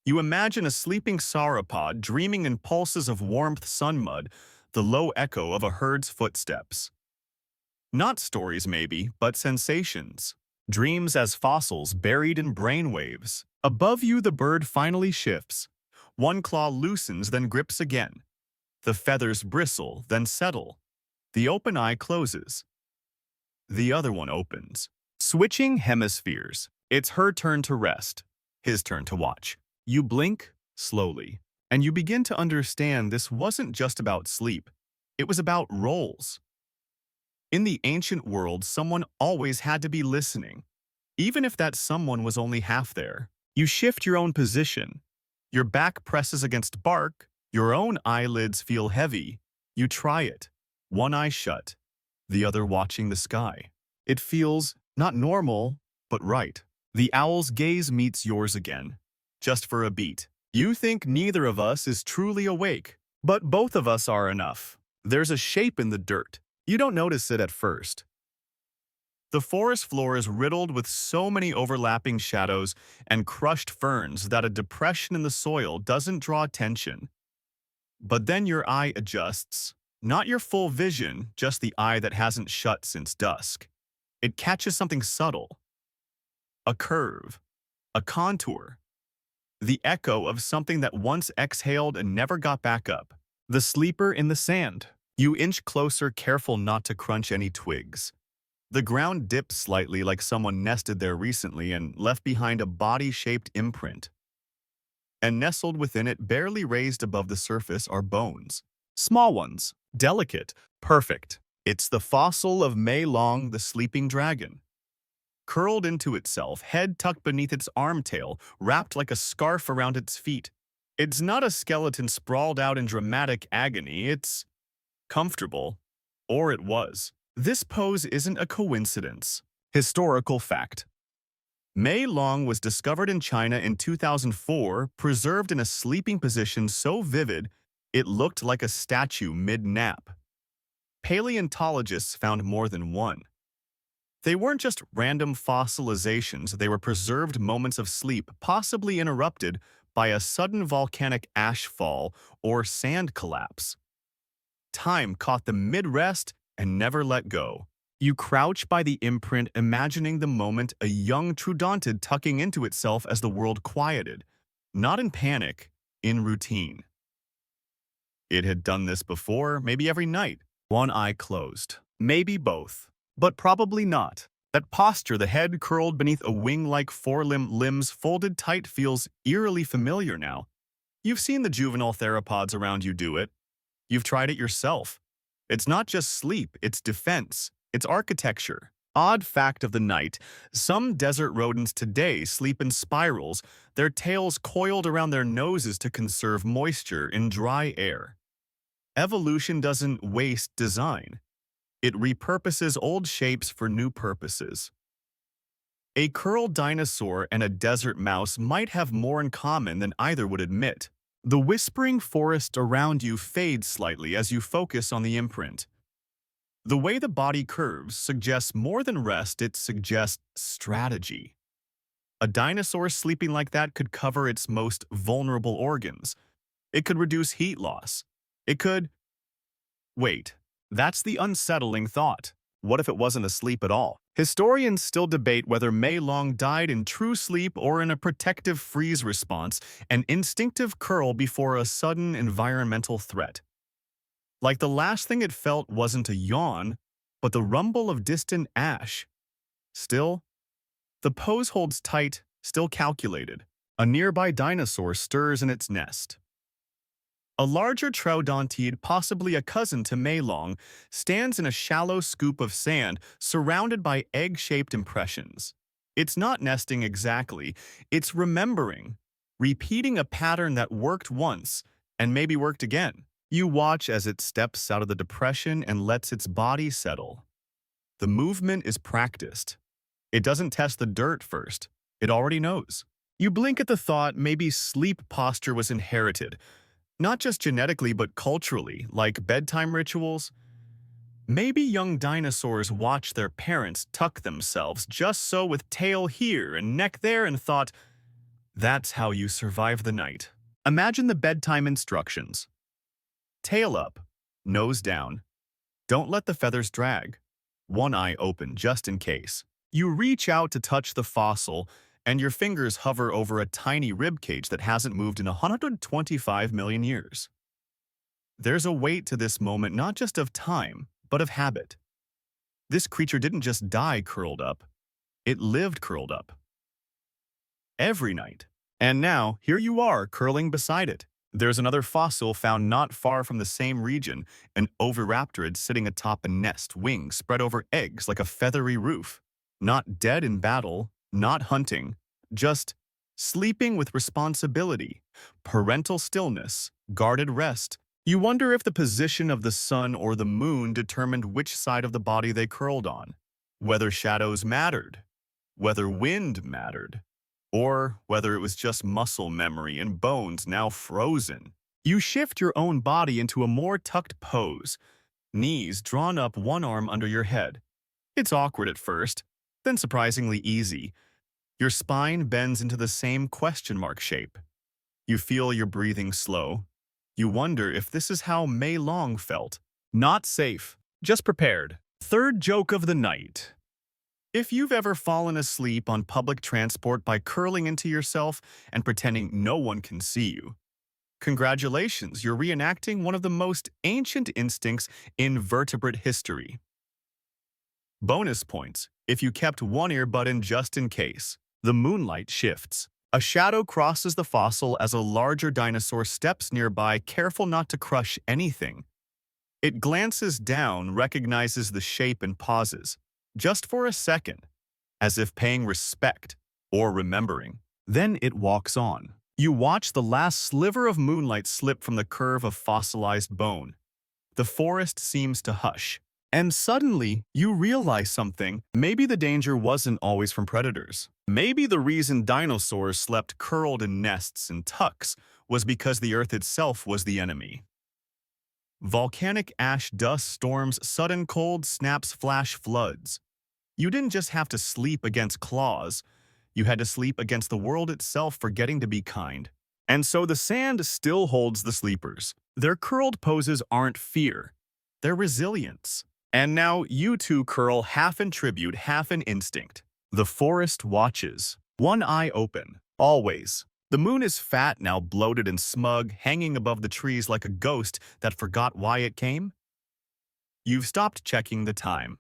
You imagine a sleeping sauropod dreaming in pulses of warmth sun mud, the low echo of a herd's footsteps. Not stories maybe, but sensations. Dreams as fossils buried in brainwaves. Above you the bird finally shifts. One claw loosens, then grips again. The feathers bristle, then settle. The open eye closes. The other one opens. Switching hemispheres. It's her turn to rest, his turn to watch. You blink, slowly, and you begin to understand this wasn't just about sleep. It was about roles. In the ancient world, someone always had to be listening, even if that someone was only half there. You shift your own position. Your back presses against bark, your own eyelids feel heavy. You try it, one eye shut, the other watching the sky. It feels not normal, but right. The owl's gaze meets yours again, just for a beat. You think neither of us is truly awake, but both of us are enough. There's a shape in the dirt. You don't notice it at first. The forest floor is riddled with so many overlapping shadows and crushed ferns that a depression in the soil doesn't draw attention. But then your eye adjusts. Not your full vision, just the eye that hasn't shut since dusk. It catches something subtle. A curve. A contour. The echo of something that once exhaled and never got back up. The sleeper in the sand. You inch closer, careful not to crunch any twigs. The ground dips slightly, like someone nested there recently and left behind a body-shaped imprint. And nestled within it, barely raised above the surface, are bones. Small ones, delicate, perfect. It's the fossil of Mei Long, the sleeping dragon. Curled into itself, head tucked beneath its arm-tail, wrapped like a scarf around its feet. It's not a skeleton sprawled out in dramatic agony, it's comfortable. Or it was. This pose isn't a coincidence. Historical fact. Mei Long was discovered in China in 2004, preserved in a sleeping position so vivid it looked like a statue mid-nap. Paleontologists found more than one. They weren't just random fossilizations, they were preserved moments of sleep, possibly interrupted by a sudden volcanic ash fall or sand collapse. Time caught them mid-rest and never let go. You crouch by the imprint, imagining the moment, a young troodontid tucking into itself as the world quieted. Not in panic, in routine. It had done this before, maybe every night. One eye closed. Maybe both. But probably not. That posture, the head curled beneath a wing-like forelimb, limbs folded tight, feels eerily familiar now. You've seen the juvenile theropods around you do it. You've tried it yourself. It's not just sleep, it's defense, it's architecture. Odd fact of the night, some desert rodents today sleep in spirals, their tails coiled around their noses to conserve moisture in dry air. Evolution doesn't waste design. It repurposes old shapes for new purposes. A curled dinosaur and a desert mouse might have more in common than either would admit. The whispering forest around you fades slightly as you focus on the imprint. The way the body curves suggests more than rest, it suggests strategy. A dinosaur sleeping like that could cover its most vulnerable organs. It could reduce heat loss. It could... Wait, that's the unsettling thought. What if it wasn't asleep at all? Historians still debate whether Mei Long died in true sleep or in a protective freeze response, an instinctive curl before a sudden environmental threat. Like the last thing it felt wasn't a yawn, but the rumble of distant ash. Still, the pose holds tight, still calculated. A nearby dinosaur stirs in its nest. A larger troodontid, possibly a cousin to Mei Long, stands in a shallow scoop of sand surrounded by egg-shaped impressions. It's not nesting exactly, it's remembering, repeating a pattern that worked once and maybe worked again. You watch as it steps out of the depression and lets its body settle. The movement is practiced. It doesn't test the dirt first. It already knows. You blink at the thought maybe sleep posture was inherited, not just genetically but culturally, like bedtime rituals. Maybe young dinosaurs watched their parents tuck themselves just so with tail here and neck there and thought, that's how you survive the night. Imagine the bedtime instructions. Tail up, nose down. Don't let the feathers drag. One eye open just in case. You reach out to touch the fossil, and your fingers hover over a tiny ribcage that hasn't moved in 125 million years. There's a weight to this moment not just of time, but of habit. This creature didn't just die curled up. It lived curled up. Every night. And now, here you are curling beside it. There's another fossil found not far from the same region, an oviraptorid sitting atop a nest, wings spread over eggs like a feathery roof. Not dead in battle, not hunting, just sleeping with responsibility, parental stillness, guarded rest. You wonder if the position of the sun or the moon determined which side of the body they curled on, whether shadows mattered, whether wind mattered, or whether it was just muscle memory and bones now frozen. You shift your own body into a more tucked pose, knees drawn up, one arm under your head. It's awkward at first, then surprisingly easy. Your spine bends into the same question mark shape. You feel your breathing slow. You wonder if this is how Mei Long felt. Not safe, just prepared. Third joke of the night. If you've ever fallen asleep on public transport by curling into yourself and pretending no one can see you, congratulations, you're reenacting one of the most ancient instincts in vertebrate history. Bonus points if you kept one earbud in just in case. The moonlight shifts. A shadow crosses the fossil as a larger dinosaur steps nearby, careful not to crush anything. It glances down, recognizes the shape and pauses, just for a second, as if paying respect or remembering. Then it walks on. You watch the last sliver of moonlight slip from the curve of fossilized bone. The forest seems to hush. And suddenly, you realize something. Maybe the danger wasn't always from predators. Maybe the reason dinosaurs slept curled in nests and tucks was because the Earth itself was the enemy. Volcanic ash dust storms, sudden cold snaps, flash floods. You didn't just have to sleep against claws. You had to sleep against the world itself forgetting to be kind. And so the sand still holds the sleepers. Their curled poses aren't fear. They're resilience. And now you two curl half in tribute, half in instinct. The forest watches, one eye open, always. The moon is fat now, bloated and smug, hanging above the trees like a ghost that forgot why it came. You've stopped checking the time.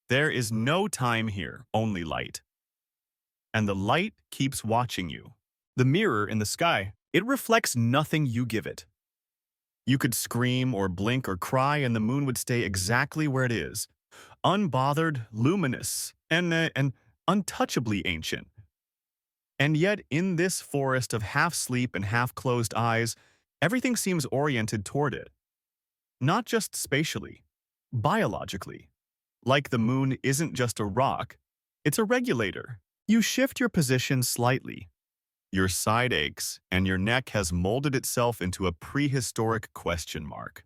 There is no time here, only light. And the light keeps watching you. The mirror in the sky, it reflects nothing you give it. You could scream or blink or cry and the moon would stay exactly where it is, unbothered, luminous, and untouchably ancient. And yet in this forest of half-sleep and half-closed eyes, everything seems oriented toward it. Not just spatially, biologically. Like the moon isn't just a rock, it's a regulator. You shift your position slightly. Your side aches, and your neck has molded itself into a prehistoric question mark.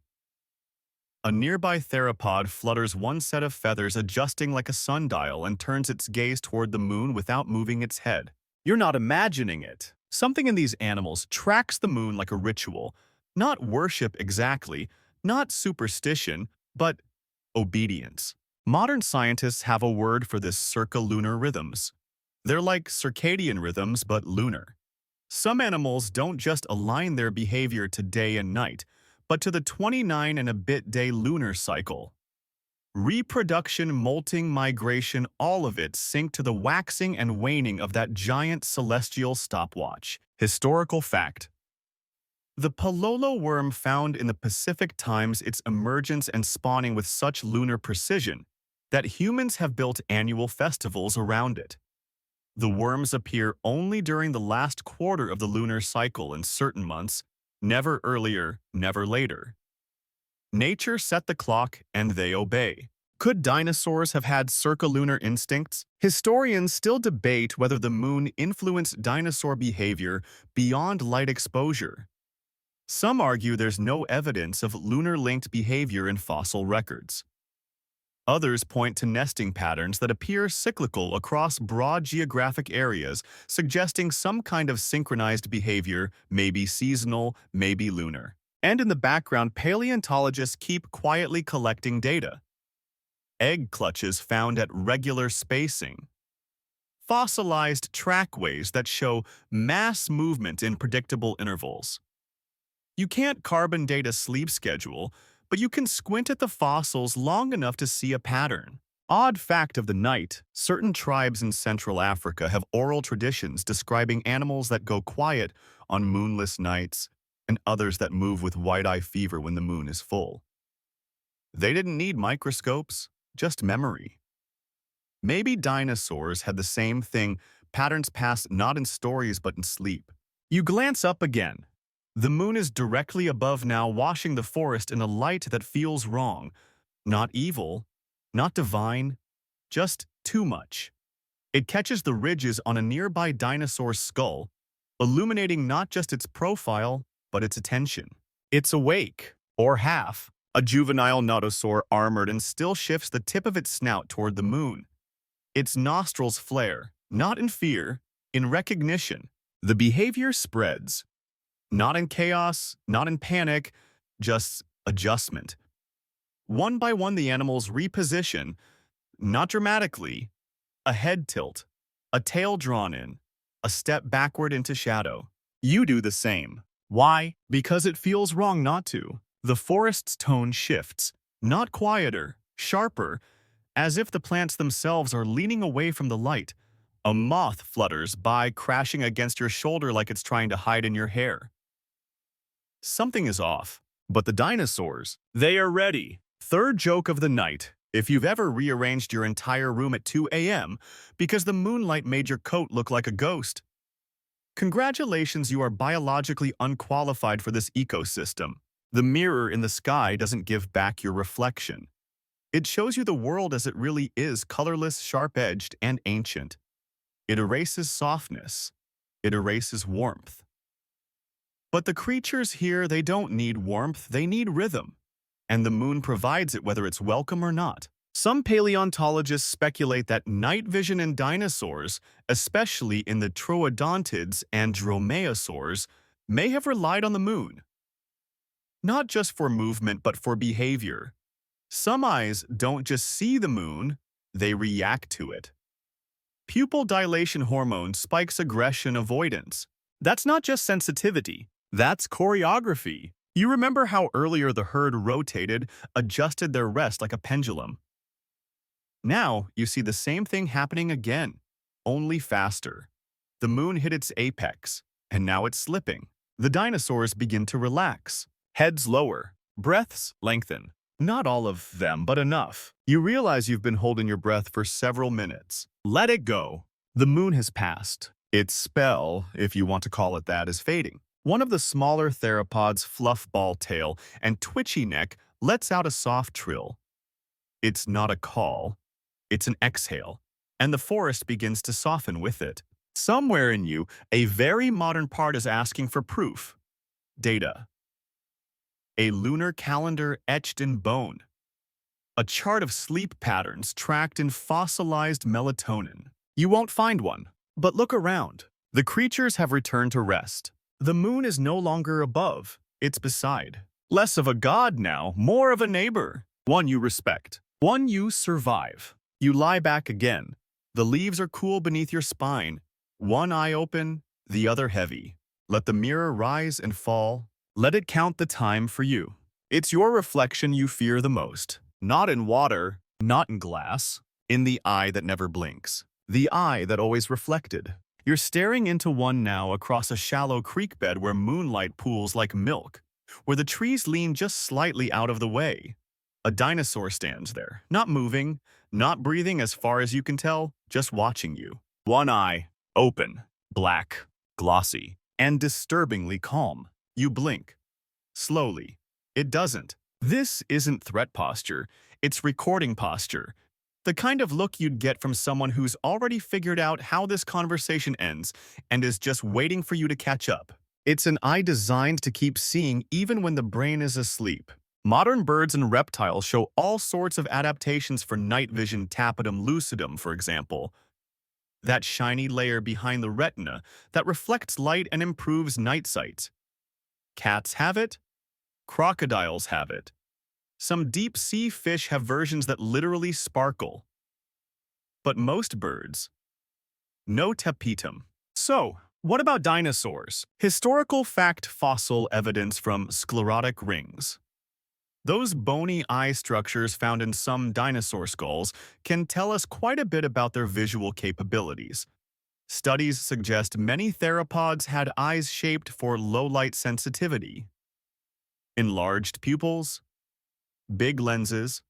A nearby theropod flutters one set of feathers, adjusting like a sundial, and turns its gaze toward the moon without moving its head. You're not imagining it. Something in these animals tracks the moon like a ritual. Not worship exactly, not superstition, but obedience. Modern scientists have a word for this circa-lunar rhythms. They're like circadian rhythms, but lunar. Some animals don't just align their behavior to day and night, but to the 29 and a bit day lunar cycle. Reproduction, molting, migration, all of it sync to the waxing and waning of that giant celestial stopwatch. Historical fact. The Palolo worm found in the Pacific times its emergence and spawning with such lunar precision that humans have built annual festivals around it. The worms appear only during the last quarter of the lunar cycle in certain months, never earlier, never later. Nature set the clock and they obey. Could dinosaurs have had circa-lunar instincts? Historians still debate whether the moon influenced dinosaur behavior beyond light exposure. Some argue there's no evidence of lunar-linked behavior in fossil records. Others point to nesting patterns that appear cyclical across broad geographic areas, suggesting some kind of synchronized behavior, maybe seasonal, maybe lunar. And in the background, paleontologists keep quietly collecting data. Egg clutches found at regular spacing. Fossilized trackways that show mass movement in predictable intervals. You can't carbon date a sleep schedule, but you can squint at the fossils long enough to see a pattern. Odd fact of the night, certain tribes in Central Africa have oral traditions describing animals that go quiet on moonless nights and others that move with white-eye fever when the moon is full. They didn't need microscopes, just memory. Maybe dinosaurs had the same thing, patterns passed not in stories but in sleep. You glance up again. The moon is directly above now, washing the forest in a light that feels wrong. Not evil, not divine, just too much. It catches the ridges on a nearby dinosaur's skull, illuminating not just its profile, but its attention. It's awake, or half. A juvenile nodosaur armored and still shifts the tip of its snout toward the moon. Its nostrils flare, not in fear, in recognition. The behavior spreads. Not in chaos, not in panic, just adjustment. One by one, the animals reposition, not dramatically, a head tilt, a tail drawn in, a step backward into shadow. You do the same. Why? Because it feels wrong not to. The forest's tone shifts, not quieter, sharper, as if the plants themselves are leaning away from the light. A moth flutters by, crashing against your shoulder like it's trying to hide in your hair. Something is off. But the dinosaurs, they are ready. Third joke of the night. If you've ever rearranged your entire room at 2 a.m. because the moonlight made your coat look like a ghost, congratulations, you are biologically unqualified for this ecosystem. The mirror in the sky doesn't give back your reflection. It shows you the world as it really is, colorless, sharp-edged, and ancient. It erases softness. It erases warmth. But the creatures here, they don't need warmth, they need rhythm. And the moon provides it whether it's welcome or not. Some paleontologists speculate that night vision in dinosaurs, especially in the troodontids and dromaeosaurs, may have relied on the moon. Not just for movement, but for behavior. Some eyes don't just see the moon, they react to it. Pupil dilation hormone spikes aggression avoidance. That's not just sensitivity. That's choreography. You remember how earlier the herd rotated, adjusted their rest like a pendulum. Now, you see the same thing happening again, only faster. The moon hit its apex, and now it's slipping. The dinosaurs begin to relax. Heads lower, breaths lengthen. Not all of them, but enough. You realize you've been holding your breath for several minutes. Let it go. The moon has passed. Its spell, if you want to call it that, is fading. One of the smaller theropods' fluff ball tail and twitchy neck lets out a soft trill. It's not a call, it's an exhale, and the forest begins to soften with it. Somewhere in you, a very modern part is asking for proof. Data. A lunar calendar etched in bone. A chart of sleep patterns tracked in fossilized melatonin. You won't find one, but look around. The creatures have returned to rest. The moon is no longer above, it's beside. Less of a god now, more of a neighbor, one you respect. 1. You survive. You lie back again. The leaves are cool beneath your spine. One eye open, the other heavy. Let the mirror rise and fall. Let it count the time for you. It's your reflection you fear the most. Not in water, not in glass. In the eye that never blinks. The eye that always reflected. You're staring into one now across a shallow creek bed where moonlight pools like milk, where the trees lean just slightly out of the way. A dinosaur stands there, not moving, not breathing as far as you can tell, just watching you. One eye, open, black, glossy, and disturbingly calm. You blink. Slowly. It doesn't. This isn't threat posture, it's recording posture. The kind of look you'd get from someone who's already figured out how this conversation ends and is just waiting for you to catch up. It's an eye designed to keep seeing even when the brain is asleep. Modern birds and reptiles show all sorts of adaptations for night vision, tapetum lucidum, for example. That shiny layer behind the retina that reflects light and improves night sight. Cats have it. Crocodiles have it. Some deep-sea fish have versions that literally sparkle. But most birds, no tapetum. So, what about dinosaurs? Historical fact fossil evidence from sclerotic rings. Those bony eye structures found in some dinosaur skulls can tell us quite a bit about their visual capabilities. Studies suggest many theropods had eyes shaped for low-light sensitivity. Enlarged pupils, big lenses,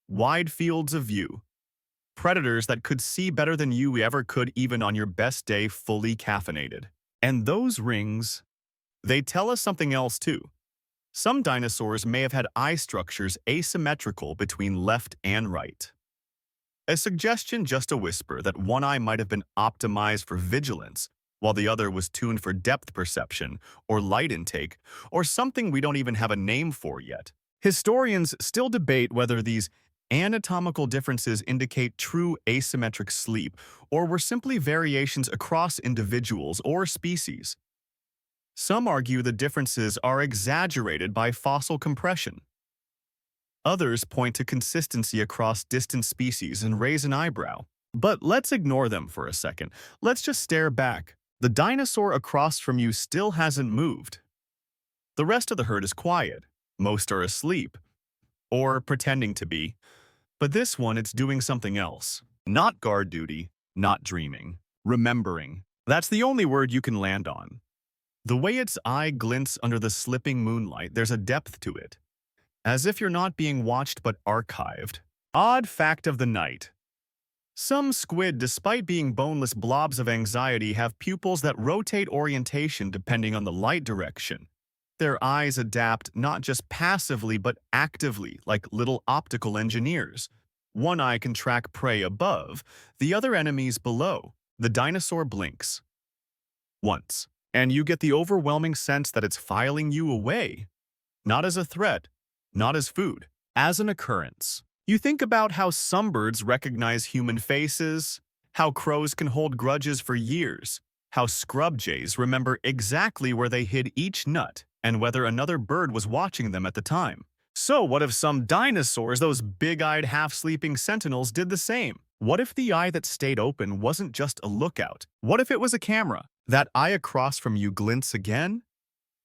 wide fields of view. Predators that could see better than you ever could even on your best day fully caffeinated. And those rings, they tell us something else too. Some dinosaurs may have had eye structures asymmetrical between left and right. A suggestion, just a whisper, that one eye might have been optimized for vigilance, while the other was tuned for depth perception or light intake, or something we don't even have a name for yet. Historians still debate whether these anatomical differences indicate true asymmetric sleep or were simply variations across individuals or species. Some argue the differences are exaggerated by fossil compression. Others point to consistency across distant species and raise an eyebrow. But let's ignore them for a second. Let's just stare back. The dinosaur across from you still hasn't moved. The rest of the herd is quiet. Most are asleep, or pretending to be. But this one, it's doing something else. Not guard duty, not dreaming. Remembering. That's the only word you can land on. The way its eye glints under the slipping moonlight, there's a depth to it. As if you're not being watched but archived. Odd fact of the night. Some squid, despite being boneless blobs of anxiety, have pupils that rotate orientation depending on the light direction. Their eyes adapt not just passively but actively, like little optical engineers. One eye can track prey above, the other enemies below. The dinosaur blinks. Once, and you get the overwhelming sense that it's filing you away. Not as a threat, not as food, as an occurrence. You think about how some birds recognize human faces, how crows can hold grudges for years, how scrub jays remember exactly where they hid each nut, and whether another bird was watching them at the time. So what if some dinosaurs, those big-eyed, half-sleeping sentinels, did the same? What if the eye that stayed open wasn't just a lookout? What if it was a camera? That eye across from you glints again?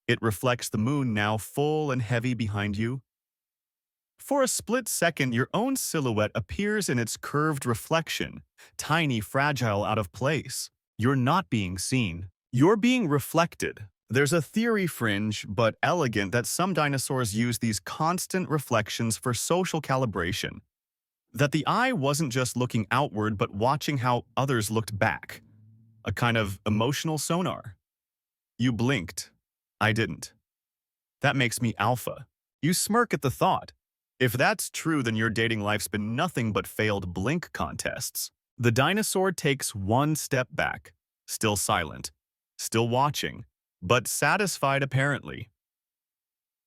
It reflects the moon now full and heavy behind you. For a split second, your own silhouette appears in its curved reflection, tiny, fragile, out of place. You're not being seen. You're being reflected. There's a theory, fringe but elegant, that some dinosaurs use these constant reflections for social calibration. That the eye wasn't just looking outward but watching how others looked back. A kind of emotional sonar. You blinked. I didn't. That makes me alpha. You smirk at the thought. If that's true, then your dating life's been nothing but failed blink contests. The dinosaur takes one step back, still silent, still watching, but satisfied apparently.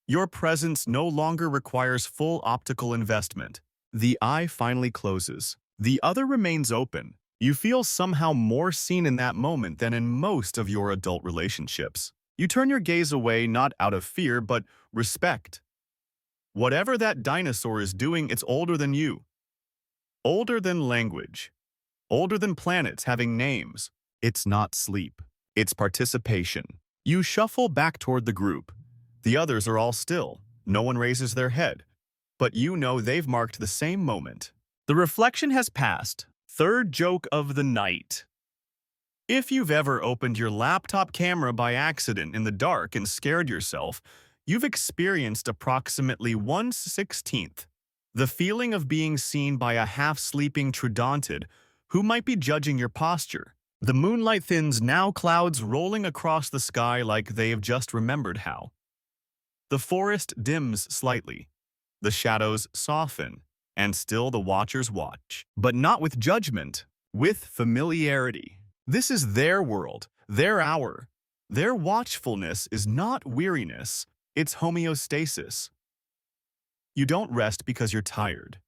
Your presence no longer requires full optical investment. The eye finally closes. The other remains open. You feel somehow more seen in that moment than in most of your adult relationships. You turn your gaze away not out of fear, but respect. Whatever that dinosaur is doing, it's older than you. Older than language. Older than planets having names. It's not sleep. It's participation. You shuffle back toward the group. The others are all still. No one raises their head. But you know they've marked the same moment. The reflection has passed. Third joke of the night. If you've ever opened your laptop camera by accident in the dark and scared yourself, you've experienced approximately 1/16th the feeling of being seen by a half-sleeping troodontid who might be judging your posture. The moonlight thins now, clouds rolling across the sky like they have just remembered how. The forest dims slightly. The shadows soften, and still the watchers watch. But not with judgment, with familiarity. This is their world, their hour. Their watchfulness is not weariness, it's homeostasis. You don't rest because you're tired.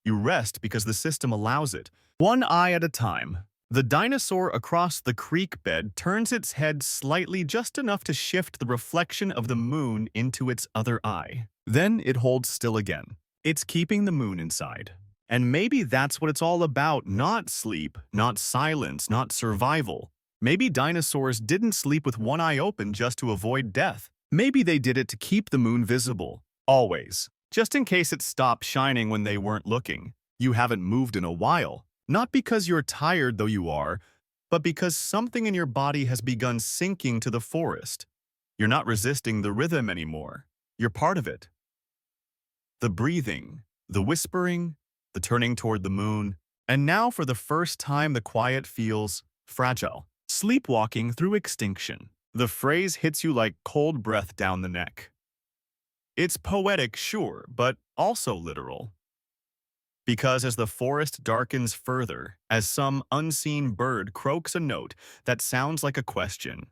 You rest because the system allows it. One eye at a time. The dinosaur across the creek bed turns its head slightly, just enough to shift the reflection of the moon into its other eye. Then it holds still again. It's keeping the moon inside. And maybe that's what it's all about, not sleep, not silence, not survival. Maybe dinosaurs didn't sleep with one eye open just to avoid death. Maybe they did it to keep the moon visible, always. Just in case it stopped shining when they weren't looking. You haven't moved in a while. Not because you're tired, though you are, but because something in your body has begun sinking to the forest. You're not resisting the rhythm anymore. You're part of it. The breathing, the whispering, the turning toward the moon, and now for the first time the quiet feels fragile, sleepwalking through extinction. The phrase hits you like cold breath down the neck. It's poetic, sure, but also literal. Because as the forest darkens further, as some unseen bird croaks a note that sounds like a question,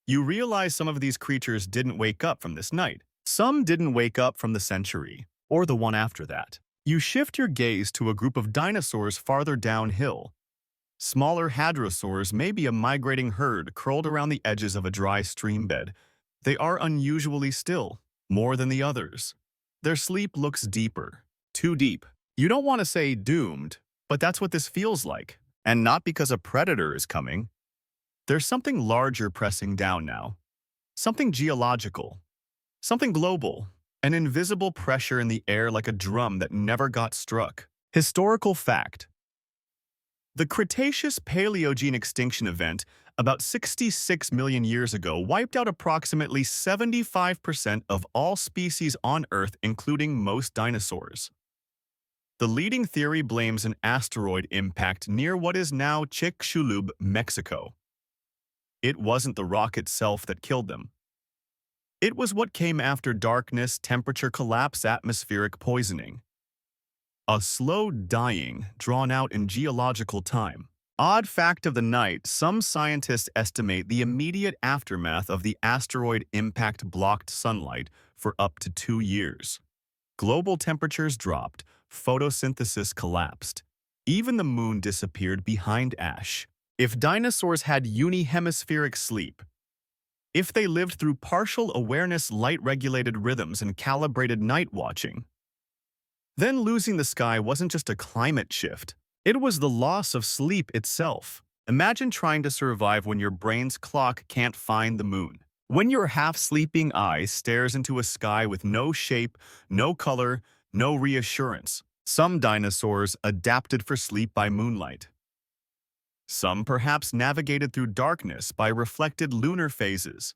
you realize some of these creatures didn't wake up from this night. Some didn't wake up from the century, or the one after that. You shift your gaze to a group of dinosaurs farther downhill. Smaller hadrosaurs, maybe a migrating herd curled around the edges of a dry stream bed. They are unusually still, more than the others. Their sleep looks deeper, too deep. You don't want to say doomed, but that's what this feels like. And not because a predator is coming. There's something larger pressing down now. Something geological. Something global. An invisible pressure in the air like a drum that never got struck. Historical fact. The Cretaceous-Paleogene extinction event about 66 million years ago wiped out approximately 75% of all species on Earth, including most dinosaurs. The leading theory blames an asteroid impact near what is now Chicxulub, Mexico. It wasn't the rock itself that killed them. It was what came after darkness, temperature collapse, atmospheric poisoning. A slow dying drawn out in geological time. Odd fact of the night, some scientists estimate the immediate aftermath of the asteroid impact blocked sunlight for up to 2 years. Global temperatures dropped, photosynthesis collapsed. Even the moon disappeared behind ash. If dinosaurs had unihemispheric sleep, if they lived through partial awareness, light-regulated rhythms, and calibrated night watching, then losing the sky wasn't just a climate shift. It was the loss of sleep itself. Imagine trying to survive when your brain's clock can't find the moon. When your half-sleeping eye stares into a sky with no shape, no color, no reassurance. Some dinosaurs adapted for sleep by moonlight. Some perhaps navigated through darkness by reflected lunar phases.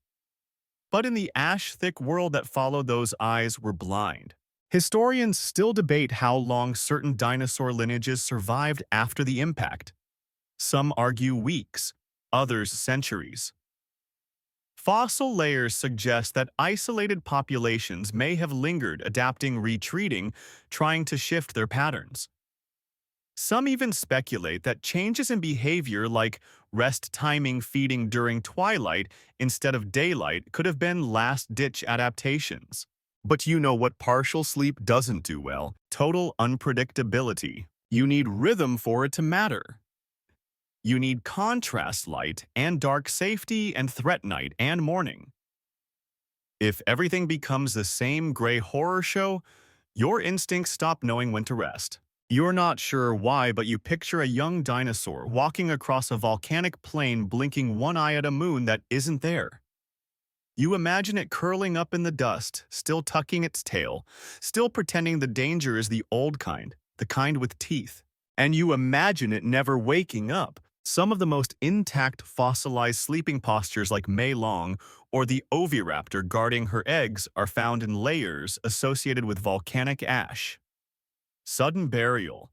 But in the ash-thick world that followed, those eyes were blind. Historians still debate how long certain dinosaur lineages survived after the impact. Some argue weeks, others centuries. Fossil layers suggest that isolated populations may have lingered, adapting, retreating, trying to shift their patterns. Some even speculate that changes in behavior like rest timing, feeding during twilight instead of daylight could have been last-ditch adaptations. But you know what partial sleep doesn't do well? Total unpredictability. You need rhythm for it to matter. You need contrast light and dark, safety and threat, night and morning. If everything becomes the same gray horror show, your instincts stop knowing when to rest. You're not sure why, but you picture a young dinosaur walking across a volcanic plain blinking one eye at a moon that isn't there. You imagine it curling up in the dust, still tucking its tail, still pretending the danger is the old kind, the kind with teeth. And you imagine it never waking up. Some of the most intact fossilized sleeping postures like Mei Long or the oviraptor guarding her eggs are found in layers associated with volcanic ash. Sudden burial,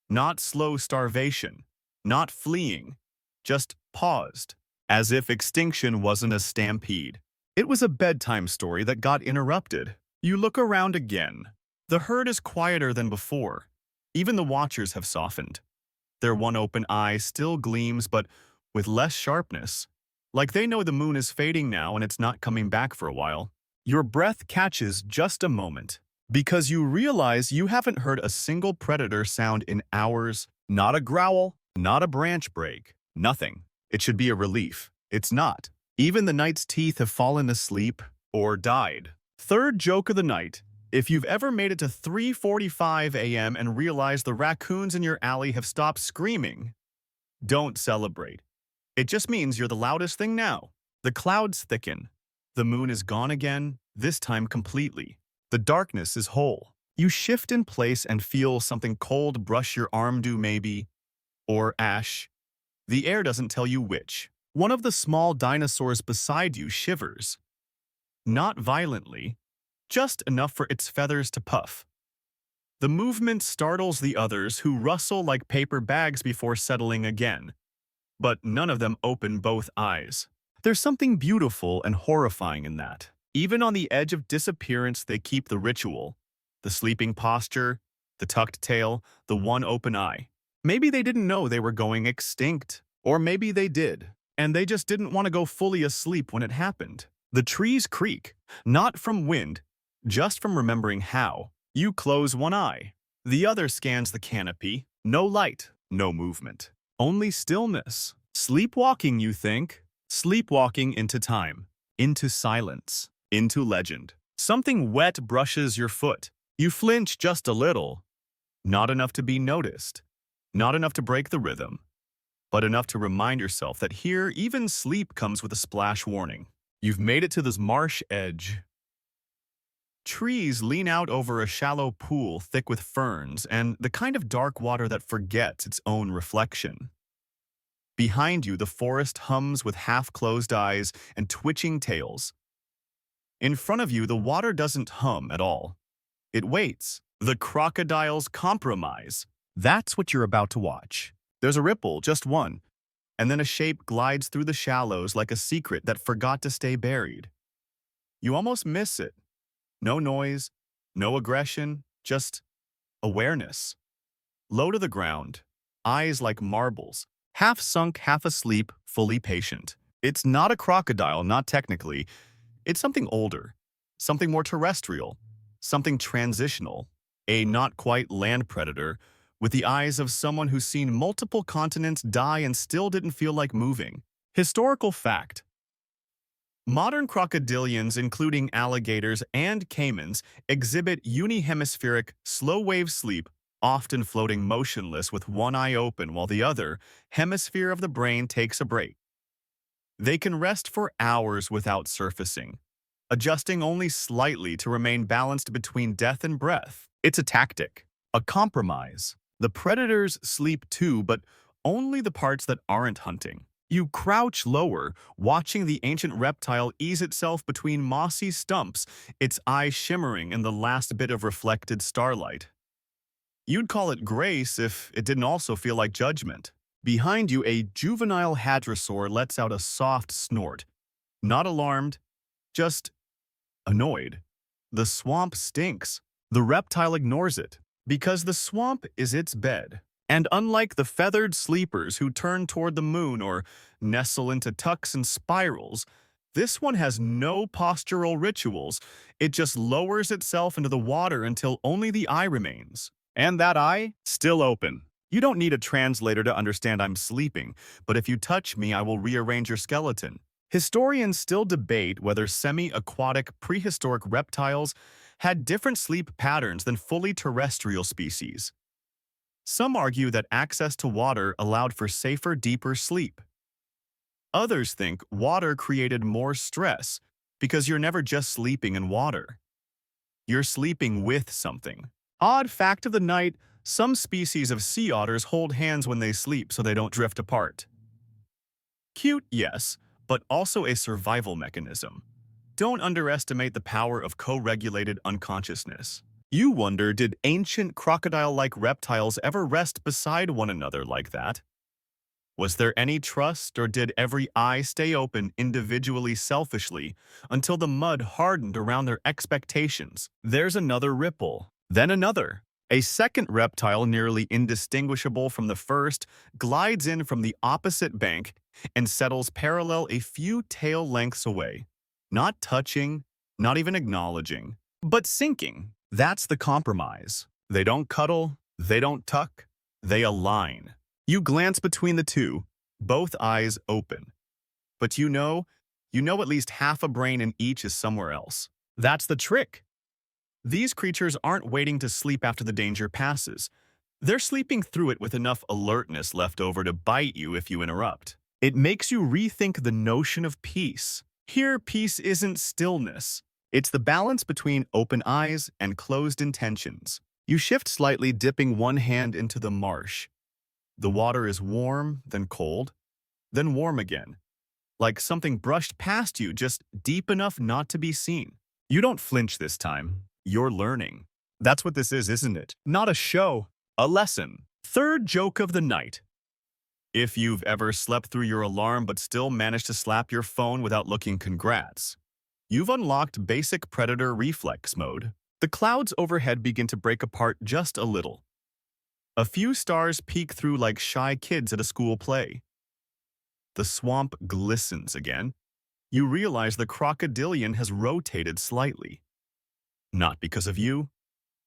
not slow starvation, not fleeing, just paused, as if extinction wasn't a stampede. It was a bedtime story that got interrupted. You look around again. The herd is quieter than before. Even the watchers have softened. Their one open eye still gleams, but with less sharpness. Like they know the moon is fading now and it's not coming back for a while. Your breath catches just a moment, because you realize you haven't heard a single predator sound in hours. Not a growl, not a branch break, nothing. It should be a relief. It's not. Even the night's teeth have fallen asleep or died. Third joke of the night. If you've ever made it to 3:45 a.m. and realized the raccoons in your alley have stopped screaming, don't celebrate. It just means you're the loudest thing now. The clouds thicken. The moon is gone again, this time completely. The darkness is whole. You shift in place and feel something cold brush your arm maybe, or ash. The air doesn't tell you which. One of the small dinosaurs beside you shivers. Not violently, just enough for its feathers to puff. The movement startles the others, who rustle like paper bags before settling again. But none of them open both eyes. There's something beautiful and horrifying in that. Even on the edge of disappearance, they keep the ritual. The sleeping posture, the tucked tail, the one open eye. Maybe they didn't know they were going extinct. Or maybe they did. And they just didn't want to go fully asleep when it happened. The trees creak, not from wind, just from remembering how. You close one eye. The other scans the canopy. No light, no movement. Only stillness. Sleepwalking, you think? Sleepwalking into time, into silence, into legend. Something wet brushes your foot. You flinch just a little. Not enough to be noticed. Not enough to break the rhythm. But enough to remind yourself that here, even sleep comes with a splash warning. You've made it to this marsh edge. Trees lean out over a shallow pool thick with ferns and the kind of dark water that forgets its own reflection. Behind you, the forest hums with half-closed eyes and twitching tails. In front of you, the water doesn't hum at all. It waits. The crocodiles compromise. That's what you're about to watch. There's a ripple, just one, and then a shape glides through the shallows like a secret that forgot to stay buried. You almost miss it. No noise, no aggression, just awareness. Low to the ground, eyes like marbles, half sunk, half asleep, fully patient. It's not a crocodile, not technically. It's something older, something more terrestrial, something transitional, a not quite land predator, with the eyes of someone who's seen multiple continents die and still didn't feel like moving. Historical fact. Modern crocodilians, including alligators and caimans, exhibit unihemispheric, slow-wave sleep, often floating motionless with one eye open while the other hemisphere of the brain takes a break. They can rest for hours without surfacing, adjusting only slightly to remain balanced between death and breath. It's a tactic, a compromise. The predators sleep too, but only the parts that aren't hunting. You crouch lower, watching the ancient reptile ease itself between mossy stumps, its eyes shimmering in the last bit of reflected starlight. You'd call it grace if it didn't also feel like judgment. Behind you, a juvenile hadrosaur lets out a soft snort. Not alarmed, just annoyed. The swamp stinks. The reptile ignores it, because the swamp is its bed. And unlike the feathered sleepers who turn toward the moon or nestle into tucks and spirals, this one has no postural rituals. It just lowers itself into the water until only the eye remains. And that eye, still open. You don't need a translator to understand I'm sleeping, but if you touch me, I will rearrange your skeleton. Historians still debate whether semi-aquatic prehistoric reptiles had different sleep patterns than fully terrestrial species. Some argue that access to water allowed for safer, deeper sleep. Others think water created more stress because you're never just sleeping in water. You're sleeping with something. Odd fact of the night, some species of sea otters hold hands when they sleep so they don't drift apart. Cute, yes, but also a survival mechanism. Don't underestimate the power of co-regulated unconsciousness. You wonder, did ancient crocodile-like reptiles ever rest beside one another like that? Was there any trust, or did every eye stay open individually selfishly until the mud hardened around their expectations? There's another ripple, then another. A second reptile, nearly indistinguishable from the first, glides in from the opposite bank and settles parallel a few tail lengths away. Not touching, not even acknowledging, but sinking. That's the compromise. They don't cuddle, they don't tuck, they align. You glance between the two, both eyes open. But you know at least half a brain in each is somewhere else. That's the trick. These creatures aren't waiting to sleep after the danger passes. They're sleeping through it with enough alertness left over to bite you if you interrupt. It makes you rethink the notion of peace. Here, peace isn't stillness. It's the balance between open eyes and closed intentions. You shift slightly, dipping one hand into the marsh. The water is warm, then cold, then warm again. Like something brushed past you, just deep enough not to be seen. You don't flinch this time. You're learning. That's what this is, isn't it? Not a show, a lesson. Third joke of the night. If you've ever slept through your alarm but still managed to slap your phone without looking, congrats. You've unlocked basic predator reflex mode. The clouds overhead begin to break apart just a little. A few stars peek through like shy kids at a school play. The swamp glistens again. You realize the crocodilian has rotated slightly. Not because of you,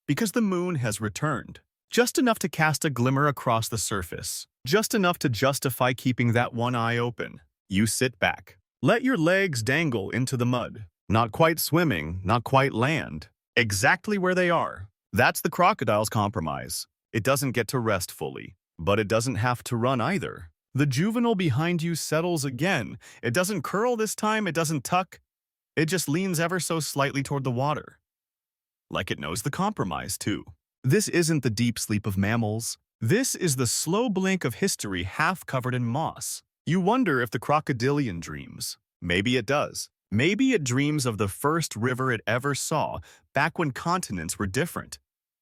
because the moon has returned. Just enough to cast a glimmer across the surface. Just enough to justify keeping that one eye open. You sit back. Let your legs dangle into the mud. Not quite swimming, not quite land. Exactly where they are. That's the crocodile's compromise. It doesn't get to rest fully, but it doesn't have to run either. The juvenile behind you settles again. It doesn't curl this time, it doesn't tuck. It just leans ever so slightly toward the water. Like it knows the compromise, too. This isn't the deep sleep of mammals. This is the slow blink of history half covered in moss. You wonder if the crocodilian dreams. Maybe it does. Maybe it dreams of the first river it ever saw, back when continents were different,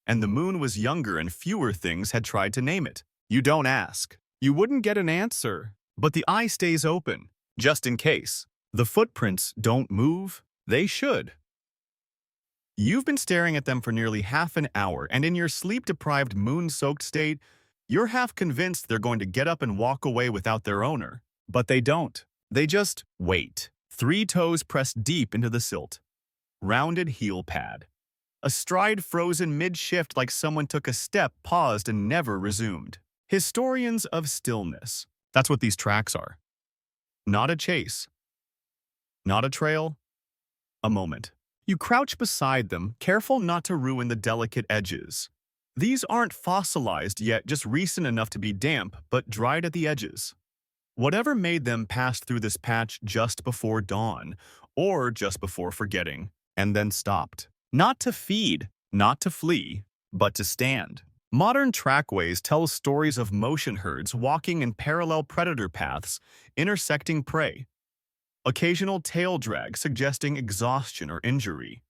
and the moon was younger and fewer things had tried to name it. You don't ask. You wouldn't get an answer, but the eye stays open, just in case. The footprints don't move. They should. You've been staring at them for nearly half an hour, and in your sleep-deprived, moon-soaked state, you're half convinced they're going to get up and walk away without their owner. But they don't. They just wait. 3 toes pressed deep into the silt. Rounded heel pad. A stride frozen mid-shift like someone took a step, paused, and never resumed. Historians of stillness. That's what these tracks are. Not a chase. Not a trail. A moment. You crouch beside them, careful not to ruin the delicate edges. These aren't fossilized yet, just recent enough to be damp, but dried at the edges. Whatever made them pass through this patch just before dawn, or just before forgetting, and then stopped. Not to feed, not to flee, but to stand. Modern trackways tell stories of motion herds walking in parallel predator paths, intersecting prey. Occasional tail drag suggesting exhaustion or injury.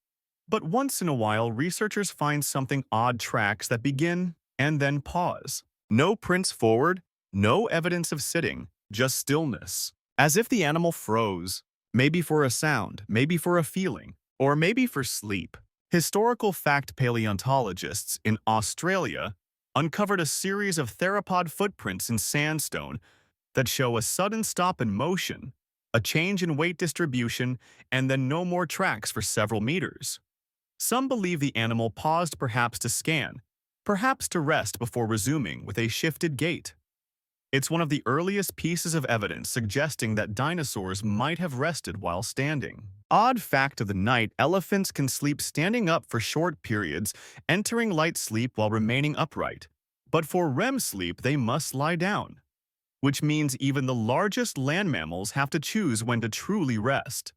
But once in a while, researchers find something odd: tracks that begin and then pause. No prints forward, no evidence of sitting, just stillness. As if the animal froze, maybe for a sound, maybe for a feeling, or maybe for sleep. Historical fact paleontologists in Australia uncovered a series of theropod footprints in sandstone that show a sudden stop in motion, a change in weight distribution, and then no more tracks for several meters. Some believe the animal paused, perhaps to scan, perhaps to rest before resuming with a shifted gait. It's one of the earliest pieces of evidence suggesting that dinosaurs might have rested while standing. Odd fact of the night, elephants can sleep standing up for short periods, entering light sleep while remaining upright. But for REM sleep, they must lie down, which means even the largest land mammals have to choose when to truly rest.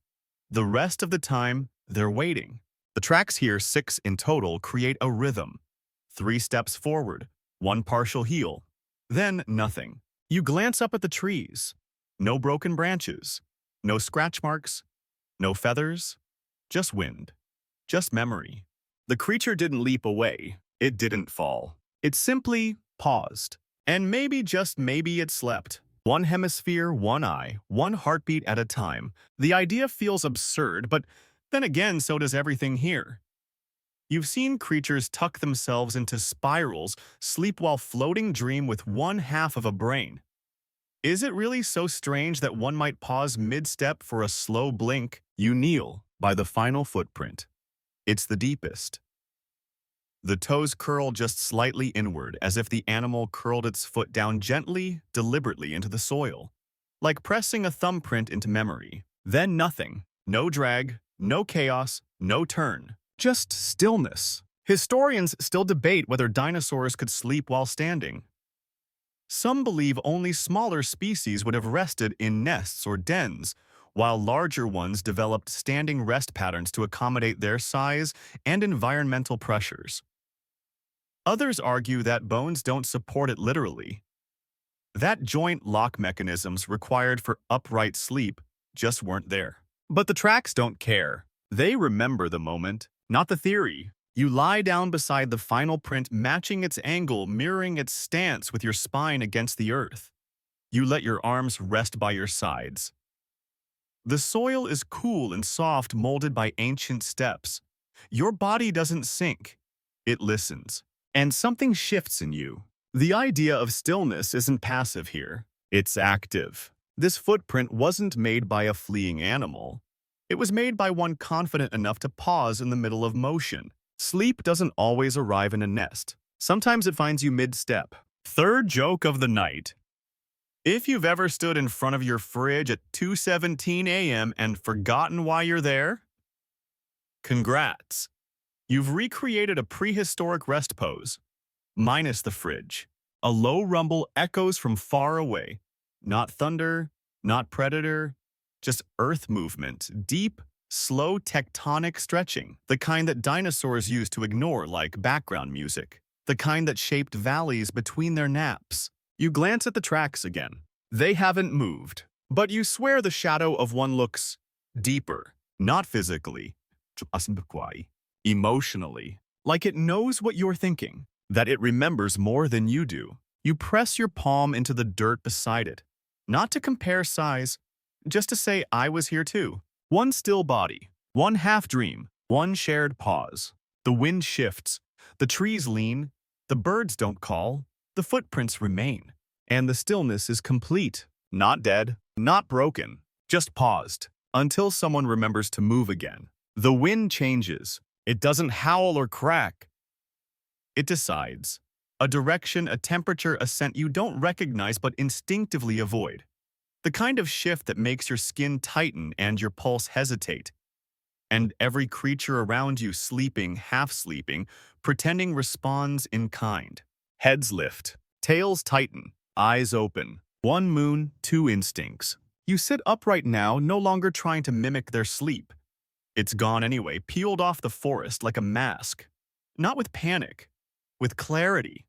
The rest of the time, they're waiting. The tracks here, 6 in total, create a rhythm. 3 steps forward, 1 partial heel, then nothing. You glance up at the trees. No broken branches, no scratch marks, no feathers, just wind, just memory. The creature didn't leap away. It didn't fall. It simply paused. And maybe, just maybe, it slept. One hemisphere, one eye, one heartbeat at a time. The idea feels absurd, but then again, so does everything here. You've seen creatures tuck themselves into spirals, sleep while floating, dream with one half of a brain. Is it really so strange that one might pause mid-step for a slow blink? You kneel by the final footprint. It's the deepest. The toes curl just slightly inward, as if the animal curled its foot down gently, deliberately into the soil, like pressing a thumbprint into memory. Then nothing. No drag, no chaos, no turn. Just stillness. Historians still debate whether dinosaurs could sleep while standing. Some believe only smaller species would have rested in nests or dens, while larger ones developed standing rest patterns to accommodate their size and environmental pressures. Others argue that bones don't support it literally. That joint lock mechanisms required for upright sleep just weren't there. But the tracks don't care. They remember the moment, not the theory. You lie down beside the final print, matching its angle, mirroring its stance with your spine against the earth. You let your arms rest by your sides. The soil is cool and soft, molded by ancient steps. Your body doesn't sink. It listens. And something shifts in you. The idea of stillness isn't passive here. It's active. This footprint wasn't made by a fleeing animal. It was made by one confident enough to pause in the middle of motion. Sleep doesn't always arrive in a nest. Sometimes it finds you mid-step. Third joke of the night. If you've ever stood in front of your fridge at 2:17 a.m. and forgotten why you're there, congrats. You've recreated a prehistoric rest pose, minus the fridge. A low rumble echoes from far away. Not thunder, not predator, just earth movement, deep, slow tectonic stretching, the kind that dinosaurs used to ignore like background music, the kind that shaped valleys between their naps. You glance at the tracks again. They haven't moved, but you swear the shadow of one looks deeper, not physically, emotionally, like it knows what you're thinking, that it remembers more than you do. You press your palm into the dirt beside it, not to compare size, just to say I was here too. One still body, one half dream, one shared pause. The wind shifts, the trees lean, the birds don't call, the footprints remain. And the stillness is complete, not dead, not broken, just paused, until someone remembers to move again. The wind changes. It doesn't howl or crack. It decides. A direction, a temperature, a scent you don't recognize but instinctively avoid. The kind of shift that makes your skin tighten and your pulse hesitate. And every creature around you, sleeping, half sleeping, pretending, responds in kind. Heads lift, tails tighten, eyes open. One moon, two instincts. You sit upright now, no longer trying to mimic their sleep. It's gone anyway, peeled off the forest like a mask. Not with panic, with clarity.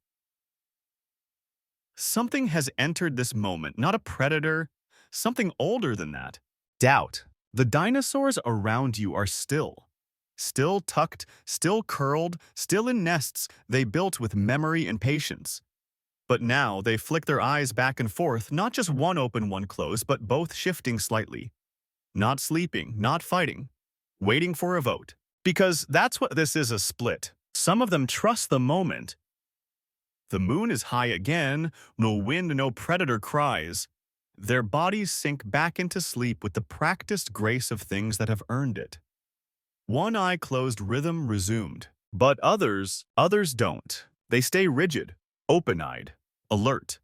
Something has entered this moment, not a predator, something older than that. Doubt. The dinosaurs around you are still. Still tucked, still curled, still in nests they built with memory and patience. But now they flick their eyes back and forth, not just one open, one closed, but both shifting slightly. Not sleeping, not fighting. Waiting for a vote. Because that's what this is, a split. Some of them trust the moment. The moon is high again, no wind, no predator cries. Their bodies sink back into sleep with the practiced grace of things that have earned it. One eye closed, rhythm resumed. But others don't. They stay rigid, open-eyed, alert.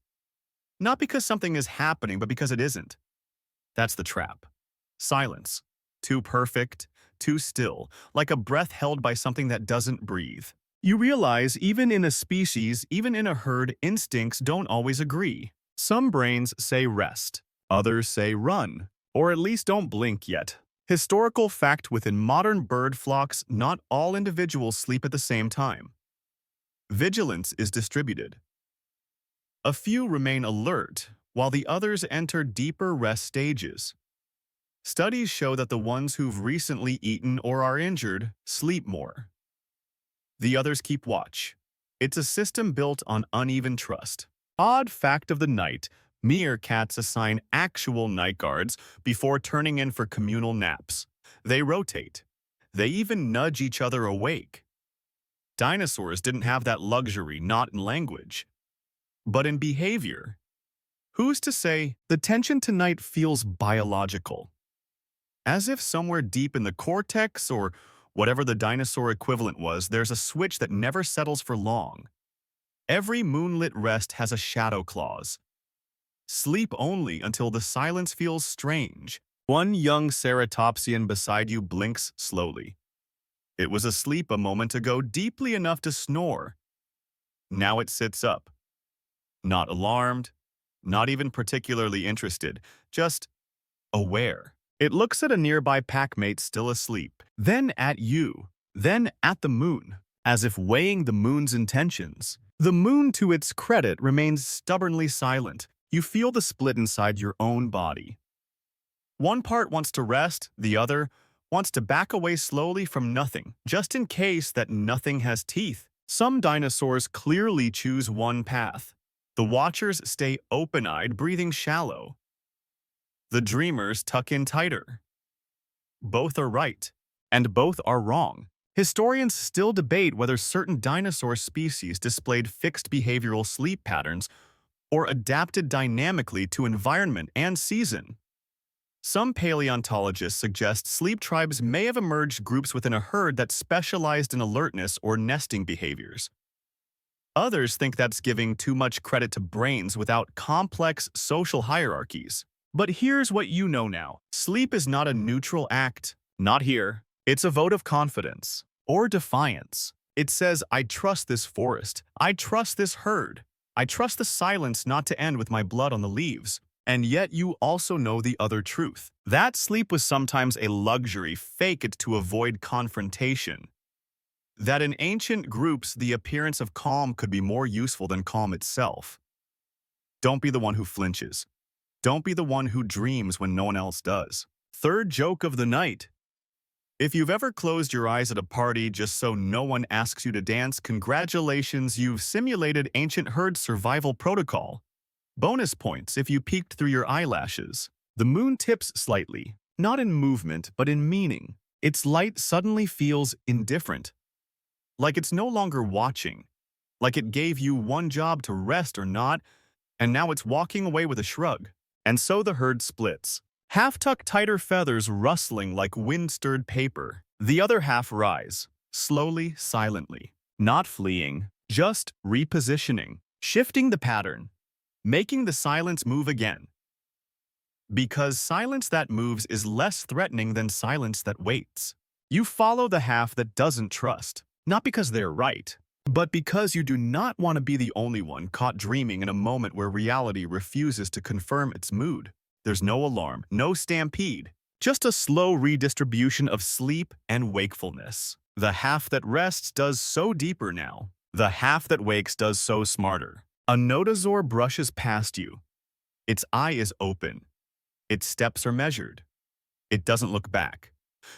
Not because something is happening, but because it isn't. That's the trap. Silence. Too perfect, too still, like a breath held by something that doesn't breathe. You realize even in a species, even in a herd, instincts don't always agree. Some brains say rest, others say run, or at least don't blink yet. Historical fact: within modern bird flocks, not all individuals sleep at the same time. Vigilance is distributed. A few remain alert, while the others enter deeper rest stages. Studies show that the ones who've recently eaten or are injured sleep more. The others keep watch. It's a system built on uneven trust. Odd fact of the night: meerkats assign actual night guards before turning in for communal naps. They rotate. They even nudge each other awake. Dinosaurs didn't have that luxury, not in language, but in behavior. Who's to say the tension tonight feels biological? As if somewhere deep in the cortex, or whatever the dinosaur equivalent was, there's a switch that never settles for long. Every moonlit rest has a shadow clause. Sleep only until the silence feels strange. One young ceratopsian beside you blinks slowly. It was asleep a moment ago, deeply enough to snore. Now it sits up. Not alarmed, not even particularly interested, just aware. It looks at a nearby packmate still asleep, then at you, then at the moon, as if weighing the moon's intentions. The moon, to its credit, remains stubbornly silent. You feel the split inside your own body. One part wants to rest, the other wants to back away slowly from nothing, just in case that nothing has teeth. Some dinosaurs clearly choose one path. The watchers stay open-eyed, breathing shallow. The dreamers tuck in tighter. Both are right, and both are wrong. Historians still debate whether certain dinosaur species displayed fixed behavioral sleep patterns or adapted dynamically to environment and season. Some paleontologists suggest sleep tribes may have emerged groups within a herd that specialized in alertness or nesting behaviors. Others think that's giving too much credit to brains without complex social hierarchies. But here's what you know now. Sleep is not a neutral act. Not here. It's a vote of confidence or defiance. It says, I trust this forest. I trust this herd. I trust the silence not to end with my blood on the leaves. And yet you also know the other truth. That sleep was sometimes a luxury faked to avoid confrontation. That in ancient groups, the appearance of calm could be more useful than calm itself. Don't be the one who flinches. Don't be the one who dreams when no one else does. Third joke of the night. If you've ever closed your eyes at a party just so no one asks you to dance, congratulations, you've simulated ancient herd survival protocol. Bonus points if you peeked through your eyelashes. The moon tips slightly, not in movement, but in meaning. Its light suddenly feels indifferent. Like it's no longer watching. Like it gave you one job to rest or not, and now it's walking away with a shrug. And so the herd splits. Half tuck tighter feathers rustling like wind-stirred paper. The other half rise, slowly, silently. Not fleeing, just repositioning. Shifting the pattern. Making the silence move again. Because silence that moves is less threatening than silence that waits. You follow the half that doesn't trust. Not because they're right, but because you do not want to be the only one caught dreaming in a moment where reality refuses to confirm its mood. There's no alarm, no stampede, just a slow redistribution of sleep and wakefulness. The half that rests does so deeper now. The half that wakes does so smarter. A nodosaur brushes past you. Its eye is open. Its steps are measured. It doesn't look back.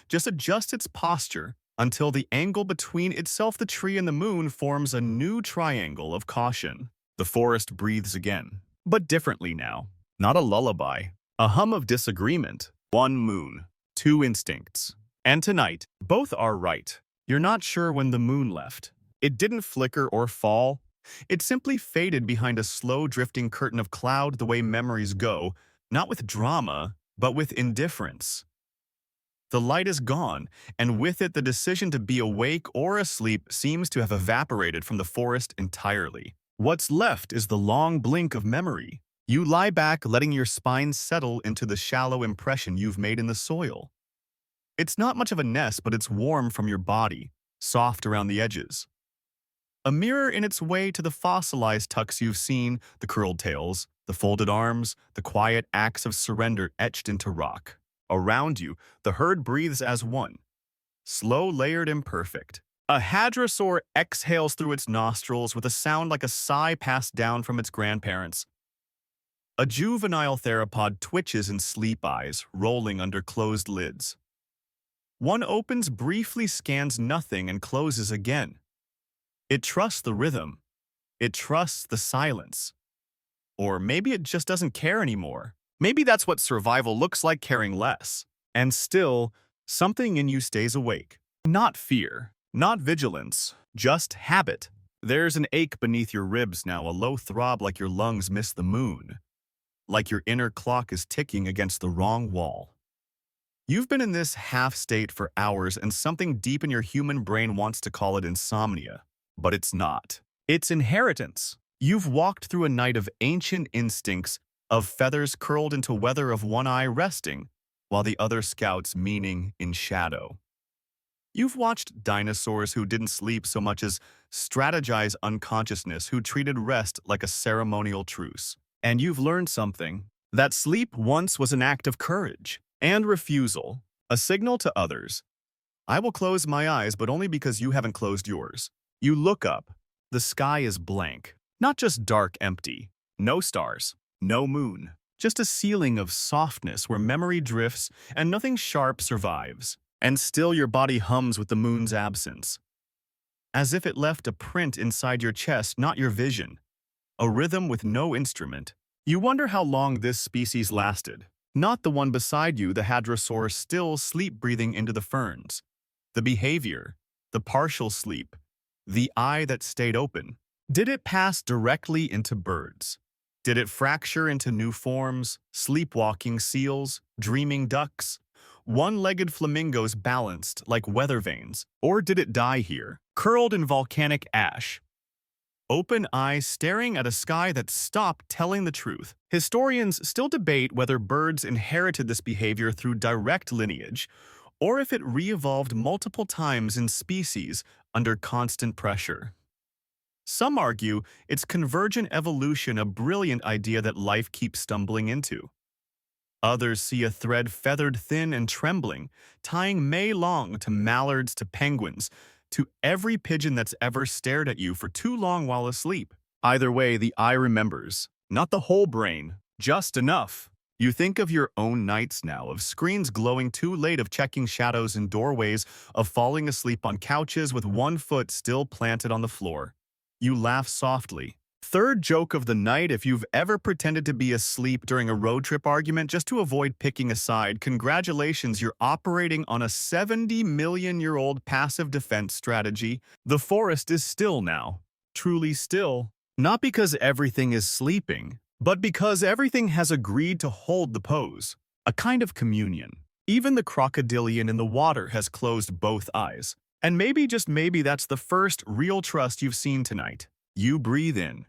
Just adjusts its posture until the angle between itself, the tree, and the moon forms a new triangle of caution. The forest breathes again, but differently now. Not a lullaby, a hum of disagreement. One moon, two instincts. And tonight, both are right. You're not sure when the moon left. It didn't flicker or fall. It simply faded behind a slow drifting curtain of cloud, the way memories go, not with drama, but with indifference. The light is gone, and with it the decision to be awake or asleep seems to have evaporated from the forest entirely. What's left is the long blink of memory, You lie back, letting your spine settle into the shallow impression you've made in the soil. It's not much of a nest, but it's warm from your body, soft around the edges. A mirror in its way to the fossilized tucks you've seen, the curled tails, the folded arms, the quiet acts of surrender etched into rock. Around you, the herd breathes as one, slow, layered, imperfect. A hadrosaur exhales through its nostrils with a sound like a sigh passed down from its grandparents. A juvenile theropod twitches in sleep eyes, rolling under closed lids. One opens, briefly scans nothing, and closes again. It trusts the rhythm. It trusts the silence. Or maybe it just doesn't care anymore. Maybe that's what survival looks like, caring less. And still, something in you stays awake. Not fear, not vigilance, just habit. There's an ache beneath your ribs now, a low throb like your lungs miss the moon. Like your inner clock is ticking against the wrong wall. You've been in this half state for hours, and something deep in your human brain wants to call it insomnia. But it's not. It's inheritance. You've walked through a night of ancient instincts, of feathers curled into weather, of one eye resting, while the other scouts meaning in shadow. You've watched dinosaurs who didn't sleep so much as strategize unconsciousness, who treated rest like a ceremonial truce. And you've learned something. That sleep once was an act of courage and refusal, a signal to others. I will close my eyes, but only because you haven't closed yours. You look up. The sky is blank. Not just dark, empty. No stars. No moon. Just a ceiling of softness where memory drifts and nothing sharp survives. And still your body hums with the moon's absence. As if it left a print inside your chest, not your vision. A rhythm with no instrument. You wonder how long this species lasted. Not the one beside you, the hadrosaur still sleep-breathing into the ferns. The behavior. The partial sleep. The eye that stayed open. Did it pass directly into birds? Did it fracture into new forms, sleepwalking seals, dreaming ducks, one-legged flamingos balanced like weather vanes? Or did it die here, curled in volcanic ash? Open eyes staring at a sky that stopped telling the truth. Historians still debate whether birds inherited this behavior through direct lineage, or if it re-evolved multiple times in species under constant pressure. Some argue it's convergent evolution, a brilliant idea that life keeps stumbling into. Others see a thread feathered thin and trembling, tying May long to mallards to penguins, to every pigeon that's ever stared at you for too long while asleep. Either way, the eye remembers. Not the whole brain, just enough. You think of your own nights now, of screens glowing too late, of checking shadows in doorways, of falling asleep on couches with one foot still planted on the floor. You laugh softly. Third joke of the night: if you've ever pretended to be asleep during a road trip argument just to avoid picking a side, congratulations, you're operating on a 70-million-year-old passive defense strategy. The forest is still now. Truly still. Not because everything is sleeping, but because everything has agreed to hold the pose. A kind of communion. Even the crocodilian in the water has closed both eyes. And maybe, just maybe, that's the first real trust you've seen tonight. You breathe in.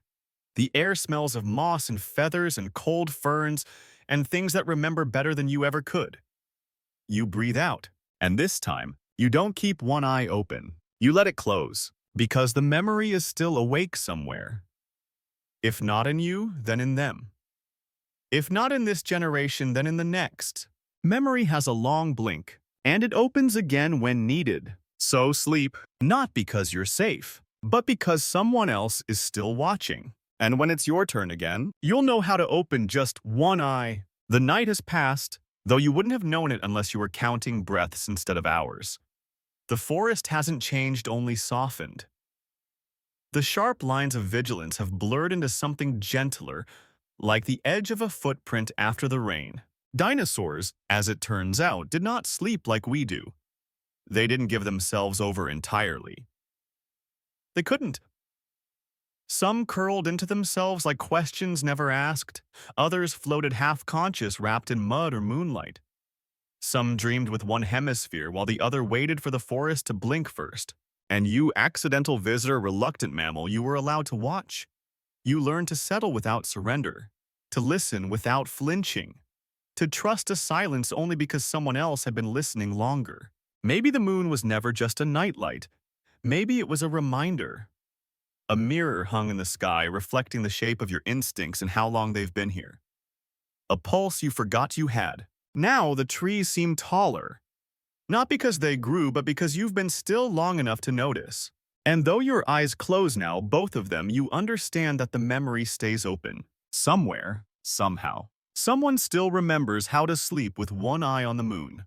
The air smells of moss and feathers and cold ferns and things that remember better than you ever could. You breathe out. And this time, you don't keep one eye open. You let it close, because the memory is still awake somewhere. If not in you, then in them. If not in this generation, then in the next. Memory has a long blink, and it opens again when needed. So sleep, not because you're safe, but because someone else is still watching. And when it's your turn again, you'll know how to open just one eye. The night has passed, though you wouldn't have known it unless you were counting breaths instead of hours. The forest hasn't changed, only softened. The sharp lines of vigilance have blurred into something gentler, like the edge of a footprint after the rain. Dinosaurs, as it turns out, did not sleep like we do. They didn't give themselves over entirely. They couldn't. Some curled into themselves like questions never asked. Others floated half-conscious, wrapped in mud or moonlight. Some dreamed with one hemisphere, while the other waited for the forest to blink first. And you, accidental visitor, reluctant mammal, you were allowed to watch. You learned to settle without surrender. to listen without flinching, to trust a silence only because someone else had been listening longer. Maybe the moon was never just a nightlight. Maybe it was a reminder. A mirror hung in the sky reflecting the shape of your instincts and how long they've been here. A pulse you forgot you had. Now the trees seem taller. Not because they grew, but because you've been still long enough to notice. And though your eyes close now, both of them, you understand that the memory stays open. Somewhere, somehow, someone still remembers how to sleep with one eye on the moon.